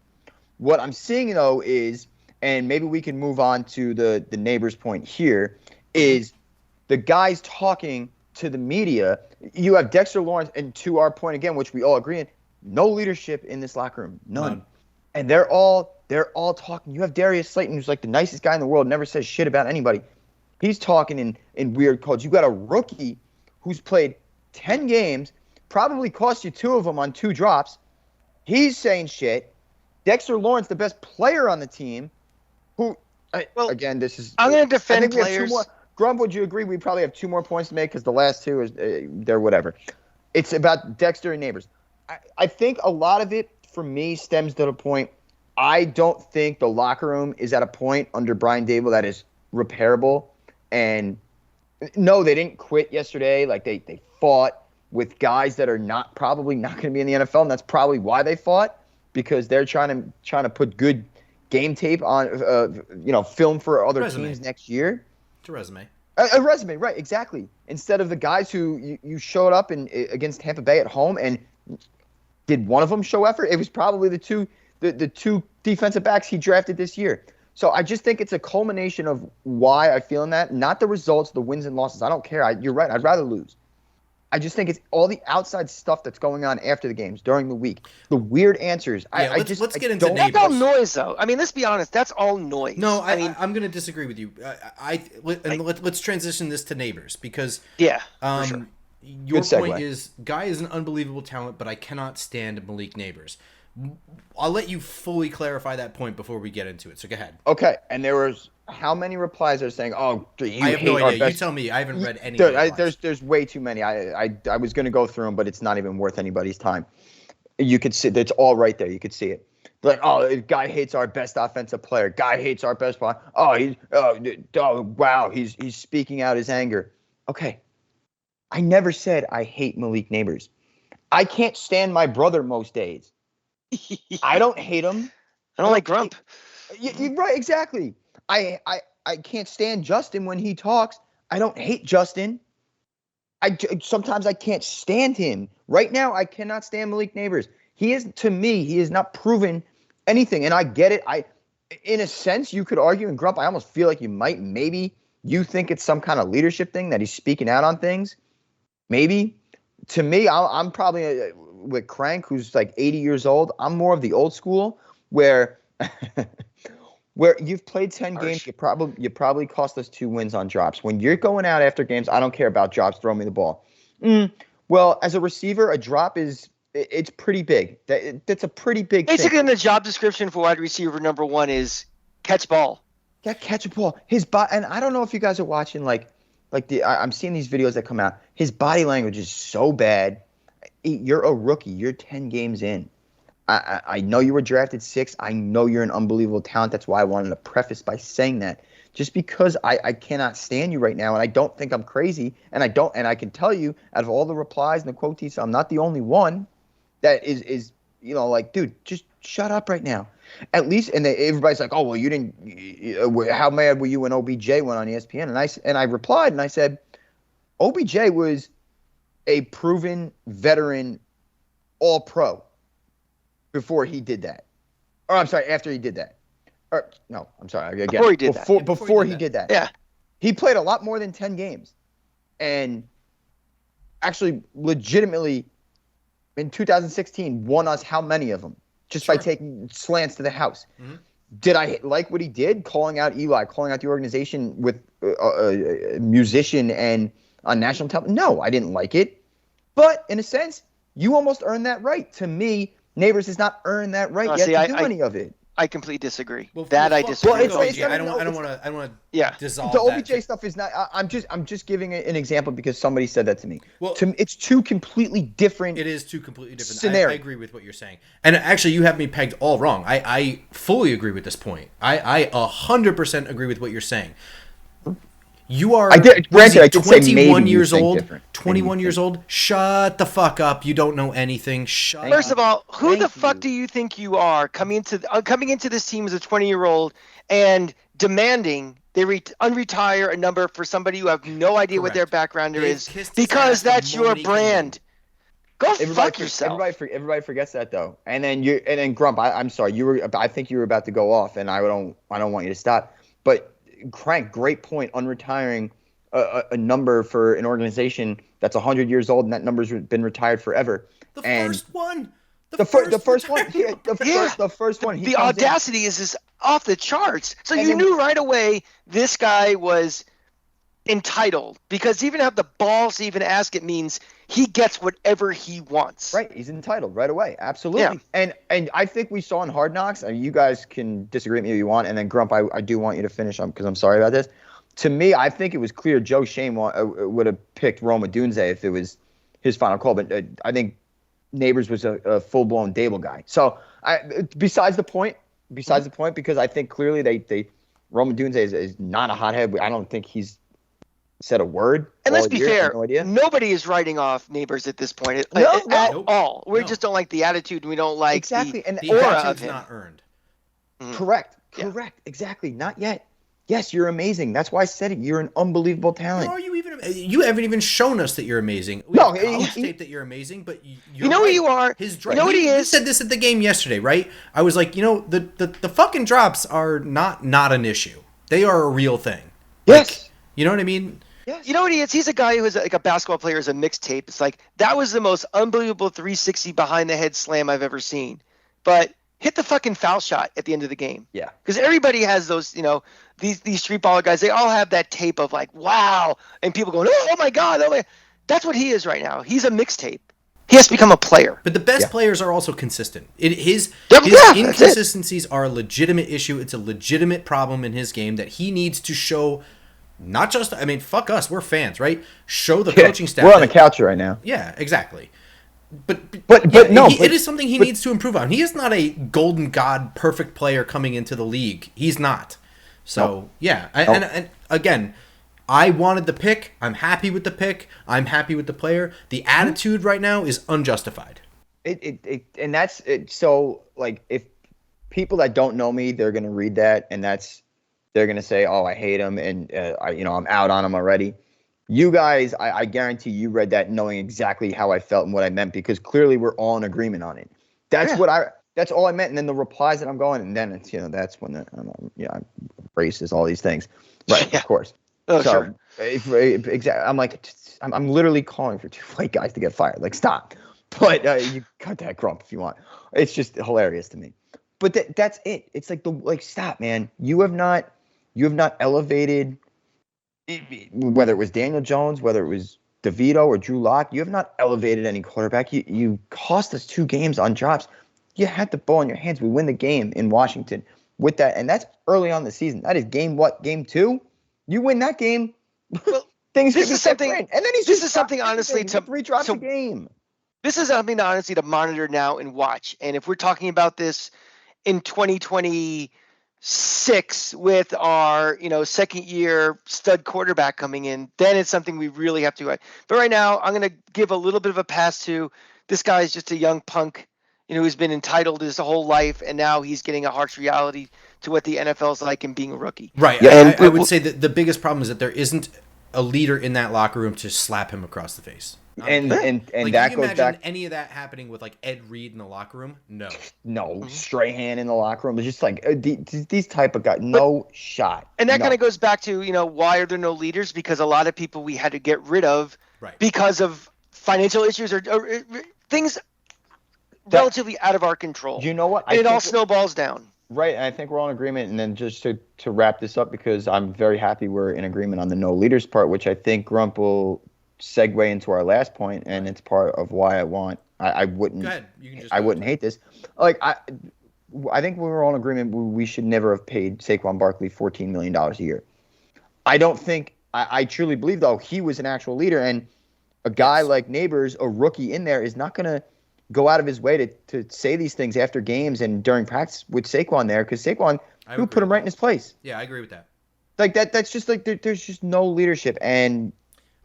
What I'm seeing though is, and maybe we can move on to the neighbor's point here, is the guys talking to the media. You have Dexter Lawrence, and to our point again, which we all agree on, no leadership in this locker room. None. And they're all talking. You have Darius Slayton, who's like the nicest guy in the world, never says shit about anybody. He's talking in weird codes. You got a rookie who's played 10 games, probably cost you 2 of them on 2 drops. He's saying shit. Dexter Lawrence, the best player on the team, who, again, this is... I'm going to defend players. Grump, would you agree we probably have 2 more points to make because the last 2 is they're whatever. It's about Dexter and Neighbors. I think a lot of it, for me, stems to the point, I don't think the locker room is at a point under Brian Dable that is repairable. And no, they didn't quit yesterday. Like they fought with guys that are probably not going to be in the NFL, and that's probably why they fought, because they're trying to put good game tape on, film for other teams next year. It's a resume. A resume, right? Exactly. Instead of the guys who you showed up against Tampa Bay at home, and did one of them show effort? It was probably the two defensive backs he drafted this year. So I just think it's a culmination of why I feel in that, not the results, the wins and losses. I don't care. You're right. I'd rather lose. I just think it's all the outside stuff that's going on after the games, during the week, the weird answers. Let's get into neighbors. That's all noise, though. I mean, let's be honest. That's all noise. No, I'm going to disagree with you. Let's transition this to neighbors because sure. Your point is, Guy is an unbelievable talent, but I cannot stand Malik Neighbors. I'll let you fully clarify that point before we get into it. So go ahead. Okay, and there was how many replies are saying, "Oh, I have no idea. You tell me. I haven't read any. There's way too many. I was going to go through them, but it's not even worth anybody's time. You could see it's all right there. You could see it. Like, oh, Guy hates our best offensive player. Guy hates our best player. Wow, he's speaking out his anger. Okay, I never said I hate Malik Neighbors. I can't stand my brother most days. I don't hate him. I don't like Grump. You're right, exactly. I can't stand Justin when he talks. I don't hate Justin. Sometimes I can't stand him. Right now, I cannot stand Malik Neighbors. He is not proven anything, and I get it. In a sense, you could argue, and Grump, I almost feel like maybe you think it's some kind of leadership thing that he's speaking out on things. Maybe. To me, I'm probably with Crank, who's like 80 years old. I'm more of the old school where you've played 10 games, you probably cost us 2 wins on drops. When you're going out after games, I don't care about drops, throw me the ball. Well, as a receiver, a drop it's pretty big. That's a pretty big Basically, thing. in the job description for wide receiver number 1 is catch ball. Yeah, catch a ball. And I don't know if you guys are watching I'm seeing these videos that come out. His body language is so bad. You're a rookie. You're 10 games in. I know you were drafted 6. I know you're an unbelievable talent. That's why I wanted to preface by saying that. Just because I cannot stand you right now, and I don't think I'm crazy, and I can tell you, out of all the replies and the quotes, I'm not the only one that is dude, just shut up right now. At least, and everybody's like, oh, well, you didn't. How mad were you when OBJ went on ESPN? And I replied, and I said, OBJ was a proven veteran All-Pro before he did that. Or I'm sorry, after he did that. Or no, I'm sorry. Again, before he did that. Yeah. He played a lot more than 10 games. And actually, legitimately, in 2016, won us how many of them? Just by taking slants to the house. Mm-hmm. Did I like what he did? Calling out Eli, calling out the organization with a musician and on national television? No, I didn't like it. But in a sense, you almost earned that right. To me, Neighbors has not earned that right yet to do any of it. I completely disagree. I disagree. Well, I don't want to dissolve the OBJ stuff is not. I'm just giving an example because somebody said that to me. Well, it's two completely different. It is two completely different scenarios. I agree with what you're saying, and actually, you have me pegged all wrong. I fully agree with this point. I 100% agree with what you're saying. You are 21 years old. 21 years old. Shut the fuck up. You don't know anything. Shut First up. of all, who Thank the fuck you. do you think you are coming into this team as a 20-year-old and demanding they unretire a number for somebody who have no idea what their Correct. backgrounder They've is kissed his because ass the that's your moment he came in. brand. Go fuck yourself. Everybody forgets that though. And then Grump. I'm sorry. I think you were about to go off, and I don't want you to stop. But Crank, great point. Unretiring a number for an organization that's 100 years old, and that number's been retired forever. The And first one. the first one. Yeah, the first one. The audacity is just off the charts. So you knew right away this guy was entitled because even have the balls to even ask it means he gets whatever he wants. Right, he's entitled right away. Absolutely. Yeah. And I think we saw in Hard Knocks, I mean, you guys can disagree with me if you want, and then Grump, I do want you to finish because I'm sorry about this. To me, I think it was clear Joe Shane would have picked Roma Dunze if it was his final call, but I think Neighbors was a full-blown Dable guy. So besides the point, because I think clearly they Roma Dunze is not a hothead. I don't think he's said a word. And let's be fair, no idea. Nobody is writing off Neighbors at this point at all. We just don't like the attitude, and we don't like the aura attitude's of him. not earned. Correct. Exactly. Not yet. Yes, you're amazing. That's why I said it. You're an unbelievable talent. Are you even? You haven't even shown us that you're amazing. No, have college tape that you're amazing, but you know right. who you are. His you know what he is. You said this at the game yesterday, right? I was like, the fucking drops are not an issue. They are a real thing. Yes. Like, you know what I mean? Yes. You know what he is? He's a guy who's like a basketball player as a mixtape. It's like that was the most unbelievable 360 behind the head slam I've ever seen. But hit the fucking foul shot at the end of the game. Yeah. Because everybody has those, these street baller guys. They all have that tape of like, wow, and people going, oh my god, That's what he is right now. He's a mixtape. He has to become a player. But the best players are also consistent. His inconsistencies are a legitimate issue. It's a legitimate problem in his game that he needs to show. Not just, fuck us, we're fans, right? Show the coaching staff. We're on the couch right now. Yeah, exactly. But it is something he needs to improve on. He is not a golden god, perfect player coming into the league. He's not. So, And again, I wanted the pick. I'm happy with the pick. I'm happy with the player. The attitude right now is unjustified. And that's it. So, like, if people that don't know me, they're going to read that, and they're going to say, oh, I hate him, and, I'm out on him already. You guys, I guarantee you read that knowing exactly how I felt and what I meant, because clearly we're all in agreement on it. That's all I meant. And then the replies that I'm going, and then it's, that's when I'm racist, all these things. Right, of course. Oh, so, sure. I'm like, I'm literally calling for two white guys to get fired. Like, stop. But you cut that, Grump, if you want. It's just hilarious to me. But that's it. It's like, stop, man. You have not elevated, whether it was Daniel Jones, whether it was DeVito or Drew Lock, you have not elevated any quarterback. You cost us 2 games on drops. You had the ball in your hands. We win the game in Washington with that, and that's early on in the season. That is game 2? You win that game, things could be different. And then this is something honestly to 3 drops a game. This is something honestly to monitor now and watch. And if we're talking about this in 2026 with our second year stud quarterback coming in, then it's something we really have to. But right now, I'm going to give a little bit of a pass to this guy. Is just a young punk, who's been entitled his whole life, and now he's getting a harsh reality to what the NFL is like and being a rookie. Right. Yeah, I would say that the biggest problem is that there isn't a leader in that locker room to slap him across the face. And like, that can you goes back. Any of that happening with like Ed Reed in the locker room? No. Strahan in the locker room. It's just like these type of guys. Shot. And that kind of goes back to why are there no leaders? Because a lot of people we had to get rid of because of financial issues or things relatively out of our control. You know what? And it all snowballs down. Right, and I think we're all in agreement. And then just to wrap this up, because I'm very happy we're in agreement on the no leaders part, which I think Grump will segue into our last point, and it's part of why I wouldn't. Go ahead. You can just. I wouldn't hate this. Like I think we were all in agreement. We should never have paid Saquon Barkley $14 million a year. I don't think. I truly believe though he was an actual leader, and a guy like Neighbors, a rookie in there, is not going to go out of his way to say these things after games and during practice with Saquon there, because Saquon, who put him right in his place. Yeah, I agree with that. Like that's just like there's just no leadership, and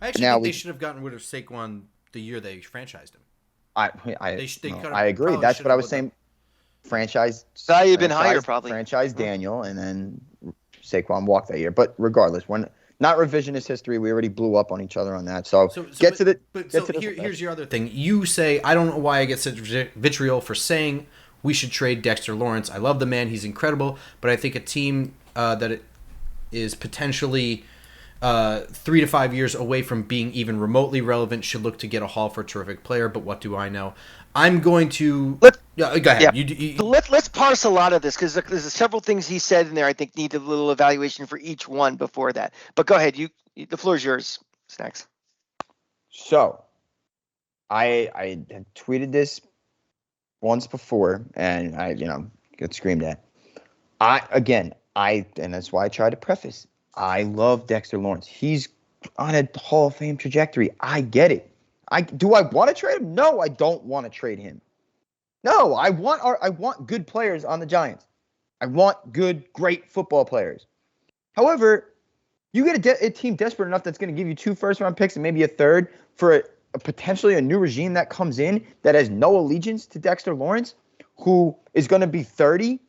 I actually think they should have gotten rid of Saquon the year they franchised him. I agree. That's what I was saying. Franchise value been higher probably. Franchise Daniel, and then Saquon walked that year. But regardless, we're not revisionist history. We already blew up on each other on that. So here's your other thing. You say, I don't know why I get such vitriol for saying we should trade Dexter Lawrence. I love the man. He's incredible. But I think a team that is potentially 3 to 5 years away from being even remotely relevant should look to get a haul for a terrific player. But what do I know? I'm going to go ahead. Yeah. So let's parse a lot of this because there's several things he said in there I think need a little evaluation for each one before that. But go ahead. The floor is yours, Snacks. So I had tweeted this once before, and I get screamed at. And that's why I tried to preface. I love Dexter Lawrence. He's on a Hall of Fame trajectory. I get it. Do I want to trade him? No, I don't want to trade him. No, I want good players on the Giants. I want good, great football players. However, you get a team desperate enough that's going to give you 2 first-round picks and maybe a third for potentially a new regime that comes in that has no allegiance to Dexter Lawrence, who is going to be 30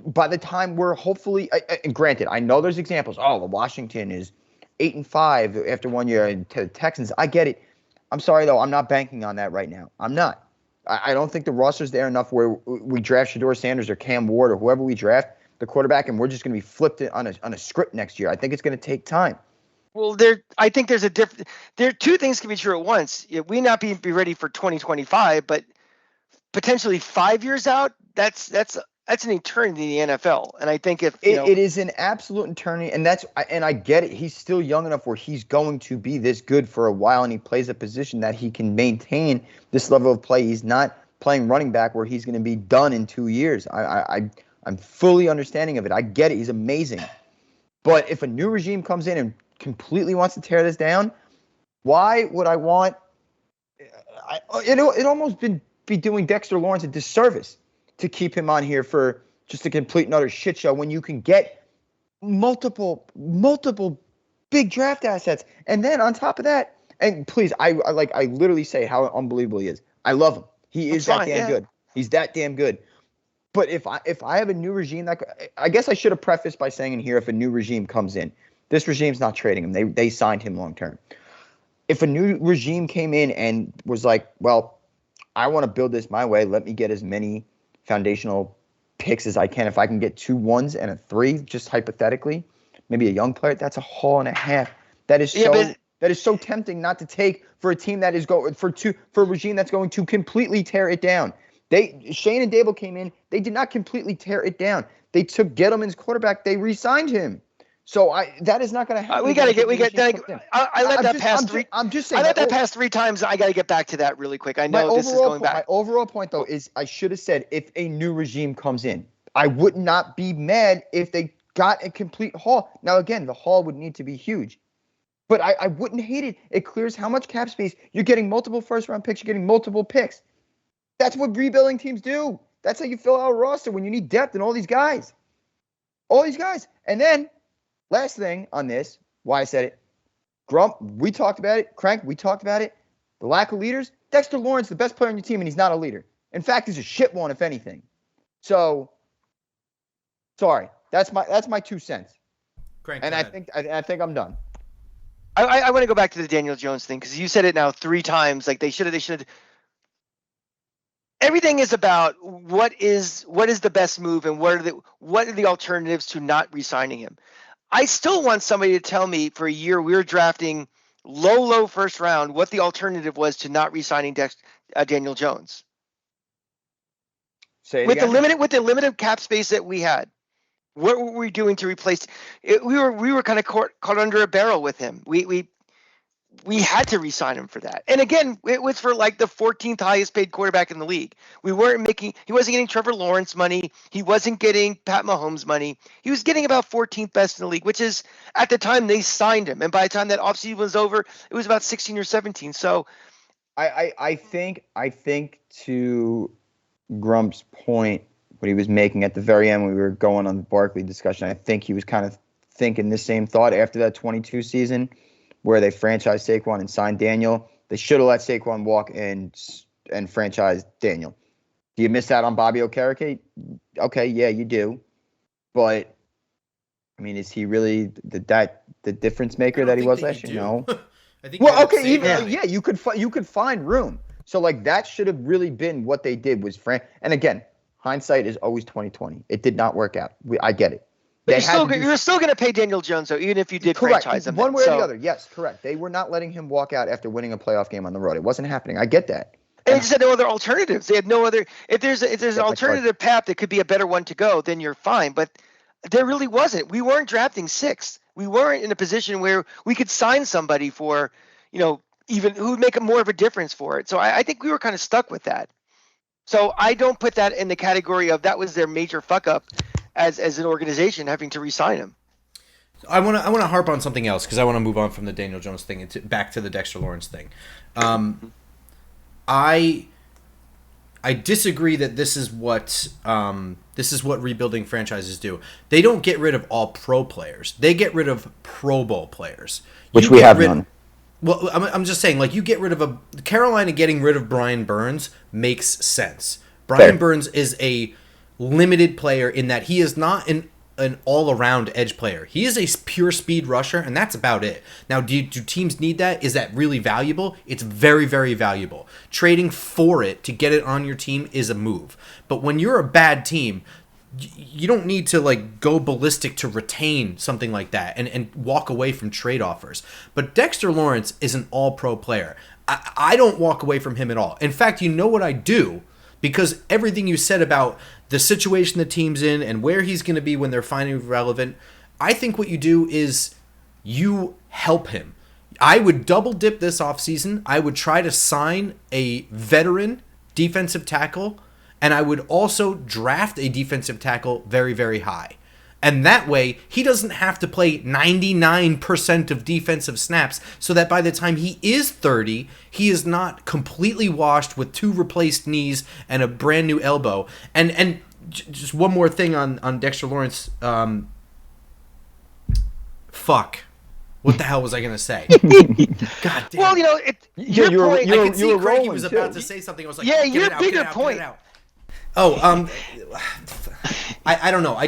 by the time we're hopefully. And granted, I know there's examples. Oh, Washington is 8-5 after 1 year, and to the Texans, I get it. I'm sorry, though. I'm not banking on that right now. I'm not. I don't think the roster's there enough where we draft Shedeur Sanders or Cam Ward or whoever we draft, the quarterback, and we're just going to be flipped on a script next year. I think it's going to take time. Well, I think there's there 2 things can be true at once. We not be ready for 2025, but potentially 5 years out, that's an eternity in the NFL. And I think if it is an absolute eternity, and I get it. He's still young enough where he's going to be this good for a while, and he plays a position that he can maintain this level of play. He's not playing running back where he's going to be done in 2 years. I'm fully understanding of it. I get it. He's amazing. But if a new regime comes in and completely wants to tear this down, why would I want? It almost be doing Dexter Lawrence a disservice to keep him on here for just a complete and utter shit show when you can get multiple big draft assets. And then on top of that, and please, I literally say how unbelievable he is. I love him. He is that damn good. He's that damn good. But if I have a new regime, I guess I should have prefaced by saying in here, if a new regime comes in, this regime's not trading him. They signed him long term. If a new regime came in and was like, well, I want to build this my way, let me get as many foundational picks as I can. If I can get 2 1s and a 3, just hypothetically, maybe a young player, that's a haul and a half. That is so tempting not to take for a team that is for a regime that's going to completely tear it down. Shane and Dable came in. They did not completely tear it down. They took Gettleman's quarterback. They re-signed him. So that is not going to happen. I let that pass 3. I'm just saying. I let that pass 3 times. I got to get back to that really quick. I know this is going back. My overall point though is I should have said if a new regime comes in, I would not be mad if they got a complete haul. Now again, the haul would need to be huge, but I wouldn't hate it. It clears how much cap space you're getting. Multiple first-round picks. You're getting multiple picks. That's what rebuilding teams do. That's how you fill out a roster when you need depth and all these guys. And then. Last thing on this, why I said it, Grump, we talked about it. Crank, we talked about it. The lack of leaders. Dexter Lawrence, the best player on your team, and he's not a leader. In fact, he's a shit one, if anything. So, sorry, that's my 2 cents. Crank, and I think I'm done. I want to go back to the Daniel Jones thing because you said it now 3 times. Like they should. Everything is about what is the best move and what are the alternatives to not re-signing him. I still want somebody to tell me for a year we were drafting low first round what the alternative was to not re-signing Daniel Jones. Say it with again. the limited cap space that we had. What were we doing to replace it? We were kind of caught under a barrel with him. We had to re-sign him for that. And again, it was for like the 14th highest paid quarterback in the league. He wasn't getting Trevor Lawrence money. He wasn't getting Pat Mahomes money. He was getting about 14th best in the league, which is at the time they signed him. And by the time that offseason was over, it was about 16 or 17. So I think to Grump's point, what he was making at the very end when we were going on the Barkley discussion, I think he was kind of thinking the same thought after that 22 season where they franchised Saquon and signed Daniel. They should have let Saquon walk and franchised Daniel. Do you miss out on Bobby Okereke? Okay, yeah, you do. But I mean, is he really the difference maker that he was last year? No. I think well, okay, even yeah, you could find room. So like that should have really been what they did was And again, hindsight is always 20/20. It did not work out. I get it. But you're still going to pay Daniel Jones though, even if you did franchise him. One way or the other. Yes, correct. They were not letting him walk out after winning a playoff game on the road. It wasn't happening. I get that. And they just had no other alternatives. They had no other. If there's an alternative path that could be a better one to go, then you're fine. But there really wasn't. We weren't drafting sixth. We weren't in a position where we could sign somebody for, even who would make more of a difference for it. So I think we were kind of stuck with that. So I don't put that in the category of that was their major fuck up as an organization having to re-sign him. I want to harp on something else because I want to move on from the Daniel Jones thing and back to the Dexter Lawrence thing. I disagree that this is what rebuilding franchises do. They don't get rid of all pro players. They get rid of Pro Bowl players, which we have none. Well, I'm just saying, like, you get rid of Carolina getting rid of Brian Burns makes sense. Brian Burns is a limited player in that he is not an all-around edge player. He is a pure speed rusher, and that's about it. Now, do teams need that? Is that really valuable? It's very, very valuable. Trading for it to get it on your team is a move. But when you're a bad team, you don't need to like go ballistic to retain something like that and walk away from trade offers. But Dexter Lawrence is an all-pro player. I don't walk away from him at all. In fact, you know what I do? Because everything you said about the situation the team's in and where he's going to be when they're finally relevant, I think what you do is you help him. I would double dip this offseason. I would try to sign a veteran defensive tackle, and I would also draft a defensive tackle very, very high. And that way, he doesn't have to play 99% of defensive snaps so that by the time he is 30, he is not completely washed with 2 replaced knees and a brand new elbow. And just one more thing on Dexter Lawrence. Fuck. What the hell was I going to say? God damn. Well, I could see Cranky was about to say something. I was like, yeah, your bigger point. Oh, I don't know.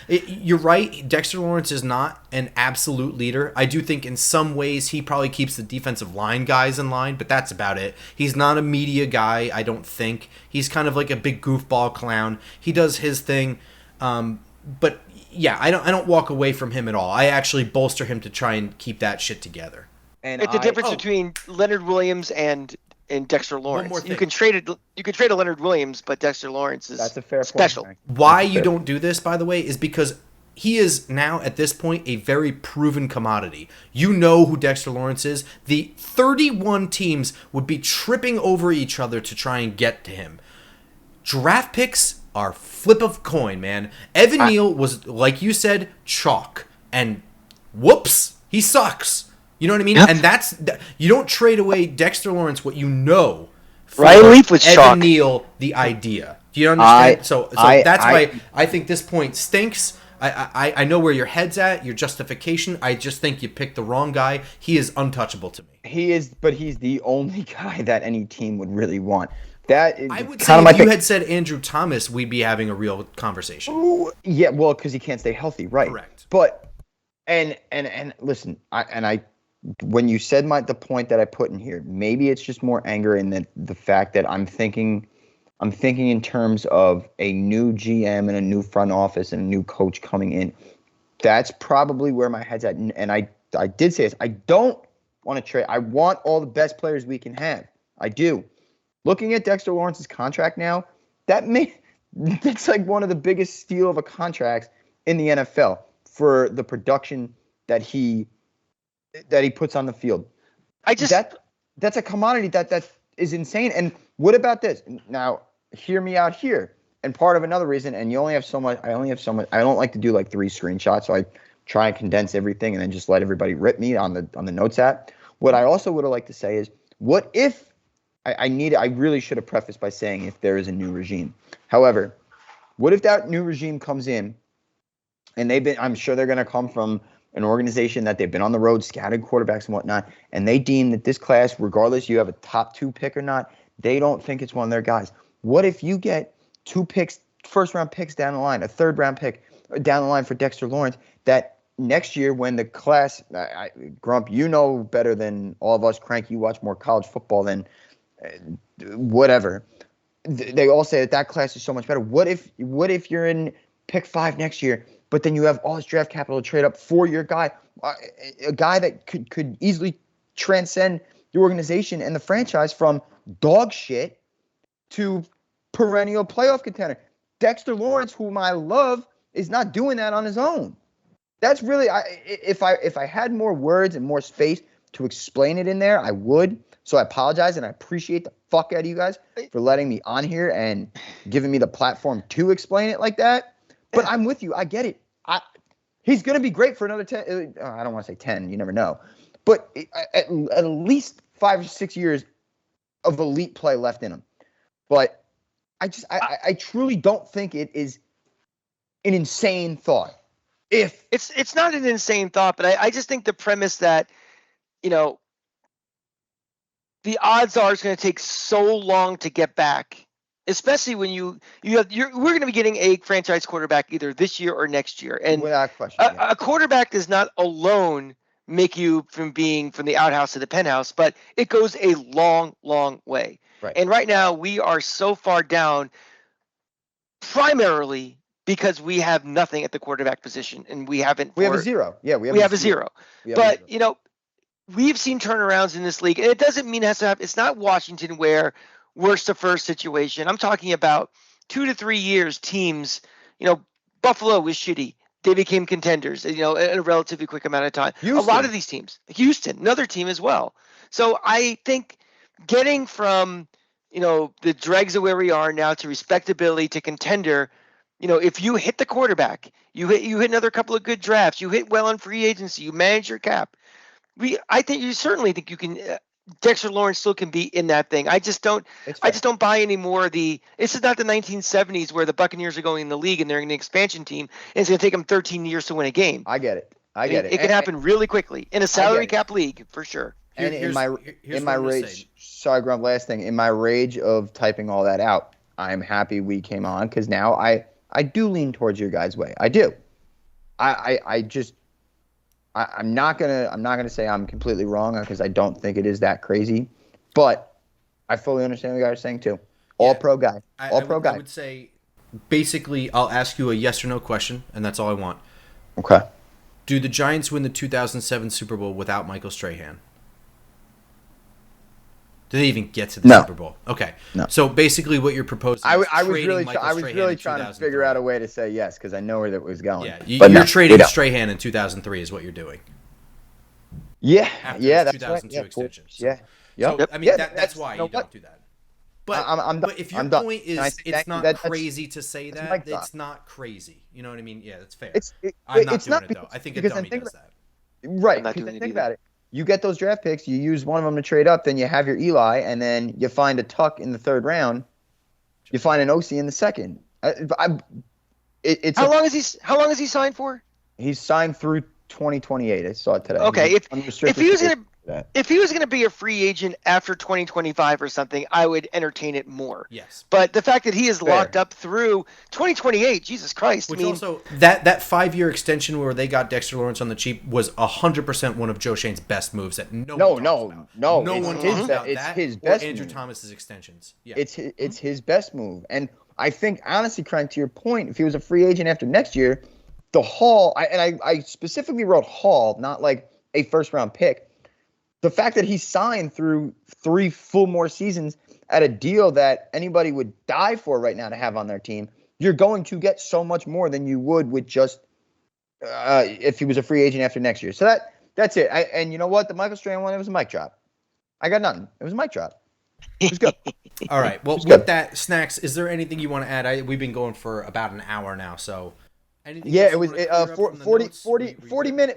You're right. Dexter Lawrence is not an absolute leader. I do think in some ways he probably keeps the defensive line guys in line, but that's about it. He's not a media guy, I don't think. He's kind of like a big goofball clown. He does his thing. But yeah, I don't walk away from him at all. I actually bolster him to try and keep that shit together. And it's the difference between Leonard Williams and Dexter Lawrence. You can trade a Leonard Williams, but Dexter Lawrence is that's a fair special. Point, Why you don't do this, by the way, is because he is now at this point a very proven commodity. You know who Dexter Lawrence is. The 31 teams would be tripping over each other to try and get to him. Draft picks are flip of coin, man. Evan Neal was, like you said, chalk, and whoops, he sucks. You know what I mean? Yep. And you don't trade away Dexter Lawrence, what you know, for Ryan Leaf was Evan chalk. Neal, the idea. Do you understand? So that's why I think this point stinks. I know where your head's at, your justification. I just think you picked the wrong guy. He is untouchable to me. He is, but he's the only guy that any team would really want. That is I would say if you had said Andrew Thomas, we'd be having a real conversation. Ooh, yeah, well, because he can't stay healthy, right? Correct. But and listen, when you said the point that I put in here, maybe it's just more anger in the fact that I'm thinking in terms of a new GM and a new front office and a new coach coming in. That's probably where my head's at. And I did say this. I don't want to trade. I want all the best players we can have. I do. Looking at Dexter Lawrence's contract now, that's like one of the biggest steal of a contracts in the NFL for the production that he puts on the field. That's a commodity that is insane. And what about this? Now, hear me out here. And part of another reason, and you only have so much. I don't like to do like 3 screenshots, so I try and condense everything and then just let everybody rip me on the notes app. What I also would have liked to say is, what if I really should have prefaced by saying if there is a new regime. However, what if that new regime comes in and I'm sure they're going to come from an organization that they've been on the road scouting quarterbacks and whatnot, and they deem that this class, regardless you have a top 2 pick or not, they don't think it's one of their guys. What if you get 2 picks, first-round picks down the line, a third-round pick down the line for Dexter Lawrence, that next year when the class, Grump, you know better than all of us, Cranky, you watch more college football than whatever. They all say that class is so much better. What if you're in pick 5 next year, but then you have all this draft capital to trade up for your guy, a guy that could easily transcend the organization and the franchise from dog shit to perennial playoff contender. Dexter Lawrence, whom I love, is not doing that on his own. That's really, if I had more words and more space to explain it in there, I would. So I apologize, and I appreciate the fuck out of you guys for letting me on here and giving me the platform to explain it like that. But I'm with you. I get it. He's going to be great for another 10. I don't want to say 10. You never know. But at least 5 or 6 years of elite play left in him. But I truly don't think it is an insane thought. If it's not an insane thought, but I just think the premise that, the odds are it's going to take so long to get back, especially when we're going to be getting a franchise quarterback either this year or next year. And without question, a quarterback does not alone make you from being from the outhouse to the penthouse, but it goes a long, long way. Right. And right now we are so far down primarily because we have nothing at the quarterback position, and we have a zero. Yeah, we have a zero. But we've seen turnarounds in this league, and it doesn't mean it has to happen. It's not Washington where worst to first situation. I'm talking about 2 to 3 years teams. Buffalo was shitty. They became contenders, in a relatively quick amount of time. Houston. A lot of these teams, Houston, another team as well. So I think getting from, the dregs of where we are now to respectability to contender, if you hit the quarterback, you hit another couple of good drafts, you hit well on free agency, you manage your cap. I think you certainly think you can. Dexter Lawrence still can be in that thing. I just don't buy anymore. This is not the 1970s where the Buccaneers are going in the league and they're an expansion team, and it's going to take them 13 years to win a game. I get it. It can happen really quickly in a salary cap league for sure. And in my rage, sorry, Grump. Last thing, in my rage of typing all that out, I'm happy we came on because now I do lean towards your guys' way. I do. I'm not gonna say I'm completely wrong because I don't think it is that crazy, but I fully understand what you guys are saying too. All pro guy. I would say, basically, I'll ask you a yes or no question, and that's all I want. Okay. Do the Giants win the 2007 Super Bowl without Michael Strahan? Did they even get to the Super Bowl? Okay. No. So basically what you're proposing is I was really trying to figure out a way to say yes because I know where that was going. Yeah, you're trading Strahan in 2003 is what you're doing. Yeah. After that's 2002 right. extension. So, yeah. So, I mean, that's why you don't do that. But, but if your point is it's not crazy to say that, it's not crazy. You know what I mean? Yeah, that's fair. I'm not doing it, though. I think a dummy does that. Right. Think about it. You get those draft picks, you use one of them to trade up, then you have your Eli, and then you find a Tuck in the 3rd round. You find an OC in the 2nd. How long is he signed for? He's signed through 2028. I saw it today. Okay, if he was gonna be a free agent after 2025 or something, I would entertain it more. Yes. But the fact that he is locked up through 2028, Jesus Christ! Which also that 5-year extension where they got Dexter Lawrence on the cheap was 100% one of Joe Shane's best moves that no one talks about. It's his best. Andrew Thomas's extensions. Yeah. It's his best move, and I think honestly, Crank, to your point, if he was a free agent after next year, the haul. I specifically wrote haul, not like a 1st-round pick. The fact that he signed through 3 full more seasons at a deal that anybody would die for right now to have on their team, you're going to get so much more than you would with just if he was a free agent after next year. So that's it. And you know what? The Michael Strahan one, it was a mic drop. I got nothing. It was a mic drop. It was good. All right. Well, with that, Snacks, is there anything you want to add? We've been going for about an hour now, so... It was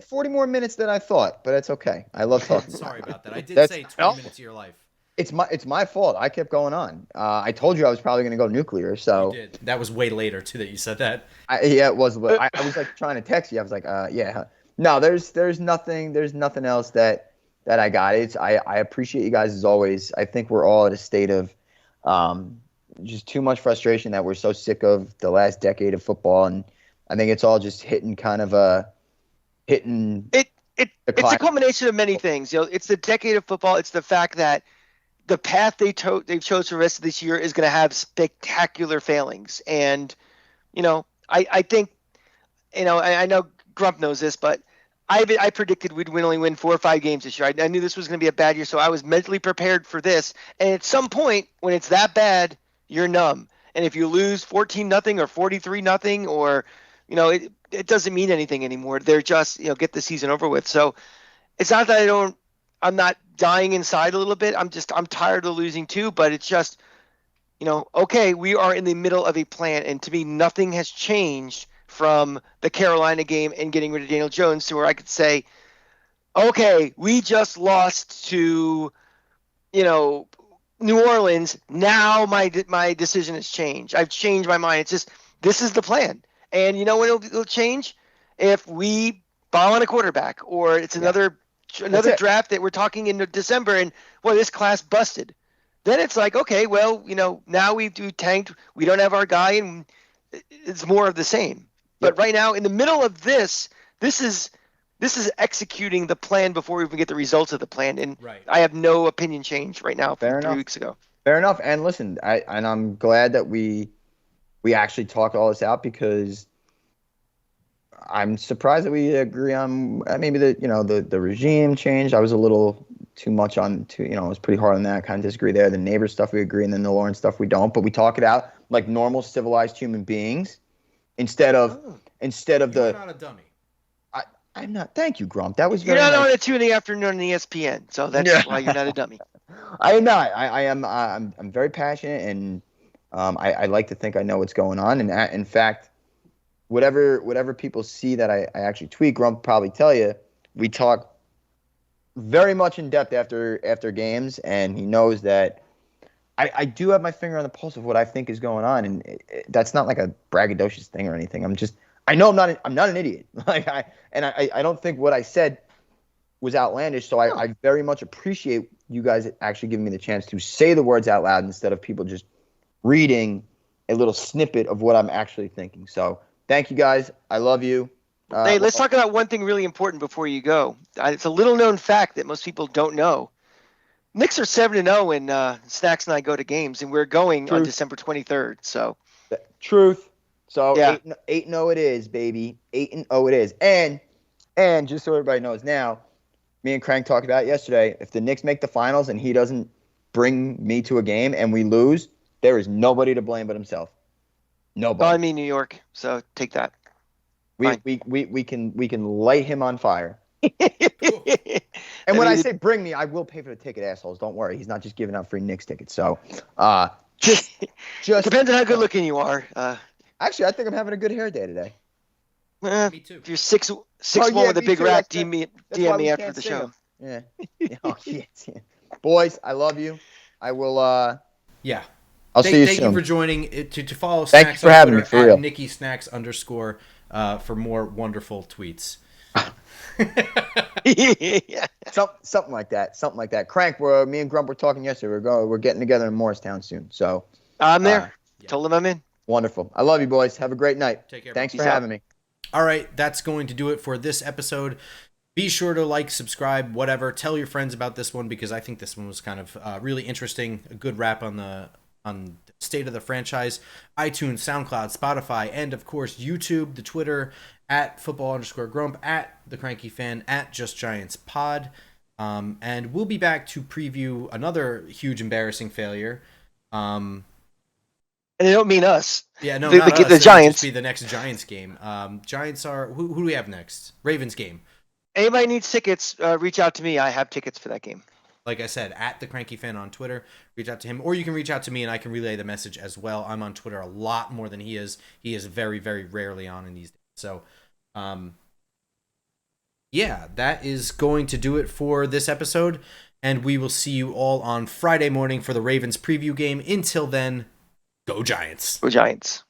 40 more minutes than I thought, but it's okay. I love talking. Sorry about that. I did say 20 minutes of your life. It's my fault. I kept going on. I told you I was probably going to go nuclear, so you did. That was way later too that you said that. Yeah, it was. I was like trying to text you. I was like, yeah. No, there's nothing else that I got. I appreciate you guys as always. I think we're all at a state of just too much frustration that we're so sick of the last decade of football, and I think it's all just hitting It's a culmination of many things. It's the decade of football. It's the fact that the path they've chose for the rest of this year is going to have spectacular failings. And, I think, I know Grump knows this, but I predicted we'd only win 4 or 5 games this year. I knew this was going to be a bad year, so I was mentally prepared for this. And at some point, when it's that bad, you're numb. And if you lose 14-0 or 43-0 or, it doesn't mean anything anymore. They're just, get the season over with. So it's not that I'm not dying inside a little bit. I'm tired of losing too, but it's just, okay, we are in the middle of a plan. And to me, nothing has changed from the Carolina game and getting rid of Daniel Jones to where I could say, okay, we just lost to, New Orleans. Now my decision has changed. I've changed my mind. It's just, this is the plan. And you know when it'll change? If we bomb on a quarterback, or it's another draft that we're talking in December and, well, this class busted. Then it's like, okay, well, now we've tanked. We don't have our guy, and it's more of the same. But right now, in the middle of this is executing the plan before we even get the results of the plan. And I have no opinion change right now from 3 weeks ago. Fair enough. And listen, I'm glad that we actually talked all this out, because I'm surprised that we agree on maybe the regime change. I was a little too much on I was pretty hard on that. Kind of disagree there. The neighbor stuff we agree, and then the Lawrence stuff we don't. But we talk it out like normal, civilized human beings instead of You're not a dummy. I'm not. Thank you, Grump. That was very You're not nice. on at 2 in the afternoon on ESPN, so that's why you're not a dummy. I am not. I am. I'm very passionate, and I like to think I know what's going on. And in fact, whatever people see that I actually tweet, Grump probably tell you, we talk very much in depth after games, and he knows that I do have my finger on the pulse of what I think is going on, and that's not like a braggadocious thing or anything. I know I'm not an idiot. I don't think what I said was outlandish. So I very much appreciate you guys actually giving me the chance to say the words out loud instead of people just reading a little snippet of what I'm actually thinking. So thank you guys. I love you. Hey, let's talk about one thing really important before you go. It's a little known fact that most people don't know. Knicks are 7-0 when Snacks and I go to games, and we're going on December 23rd. So truth. So 8-0 it is, baby. 8-0 it is. And just so everybody knows now, me and Crank talked about it yesterday. If the Knicks make the finals and he doesn't bring me to a game and we lose, there is nobody to blame but himself. Nobody. Well, I mean New York, so take that. We can light him on fire. And when I say bring me, I will pay for the ticket, assholes. Don't worry. He's not just giving out free Knicks tickets. So just depends on how good looking you are. Actually, I think I'm having a good hair day today. Me too. If you're 6'1" with a big rack, DM me after the show. Yeah. Oh, yeah. Boys, I love you. I will. Yeah. I'll see you soon. Thank you for joining. To follow Thank Snacks you for on having Twitter me, for real. at Nicky Snacks _ for more wonderful tweets. Yeah. Something like that. Crank, me and Grump were talking yesterday. We're getting together in Morristown soon. So I'm there. Told them I'm in. Wonderful. I love you, boys. Have a great night. Take care. Thanks for having me. All right, that's going to do it for this episode. Be sure to like, subscribe, whatever. Tell your friends about this one, because I think this one was kind of really interesting. A good wrap on the state of the franchise. iTunes, SoundCloud, Spotify, and of course YouTube, the Twitter at @football_grump, at the Cranky Fan, at Just Giants Pod. And we'll be back to preview another huge embarrassing failure. And they don't mean us. Yeah, no, not us. The Giants. Just be the next Giants game. Giants are who do we have next? Ravens game. Anybody needs tickets? Reach out to me. I have tickets for that game. Like I said, at the Cranky Fan on Twitter. Reach out to him, or you can reach out to me and I can relay the message as well. I'm on Twitter a lot more than he is. He is very, very rarely on in these days. So, yeah, that is going to do it for this episode, and we will see you all on Friday morning for the Ravens preview game. Until then, go Giants. Go Giants.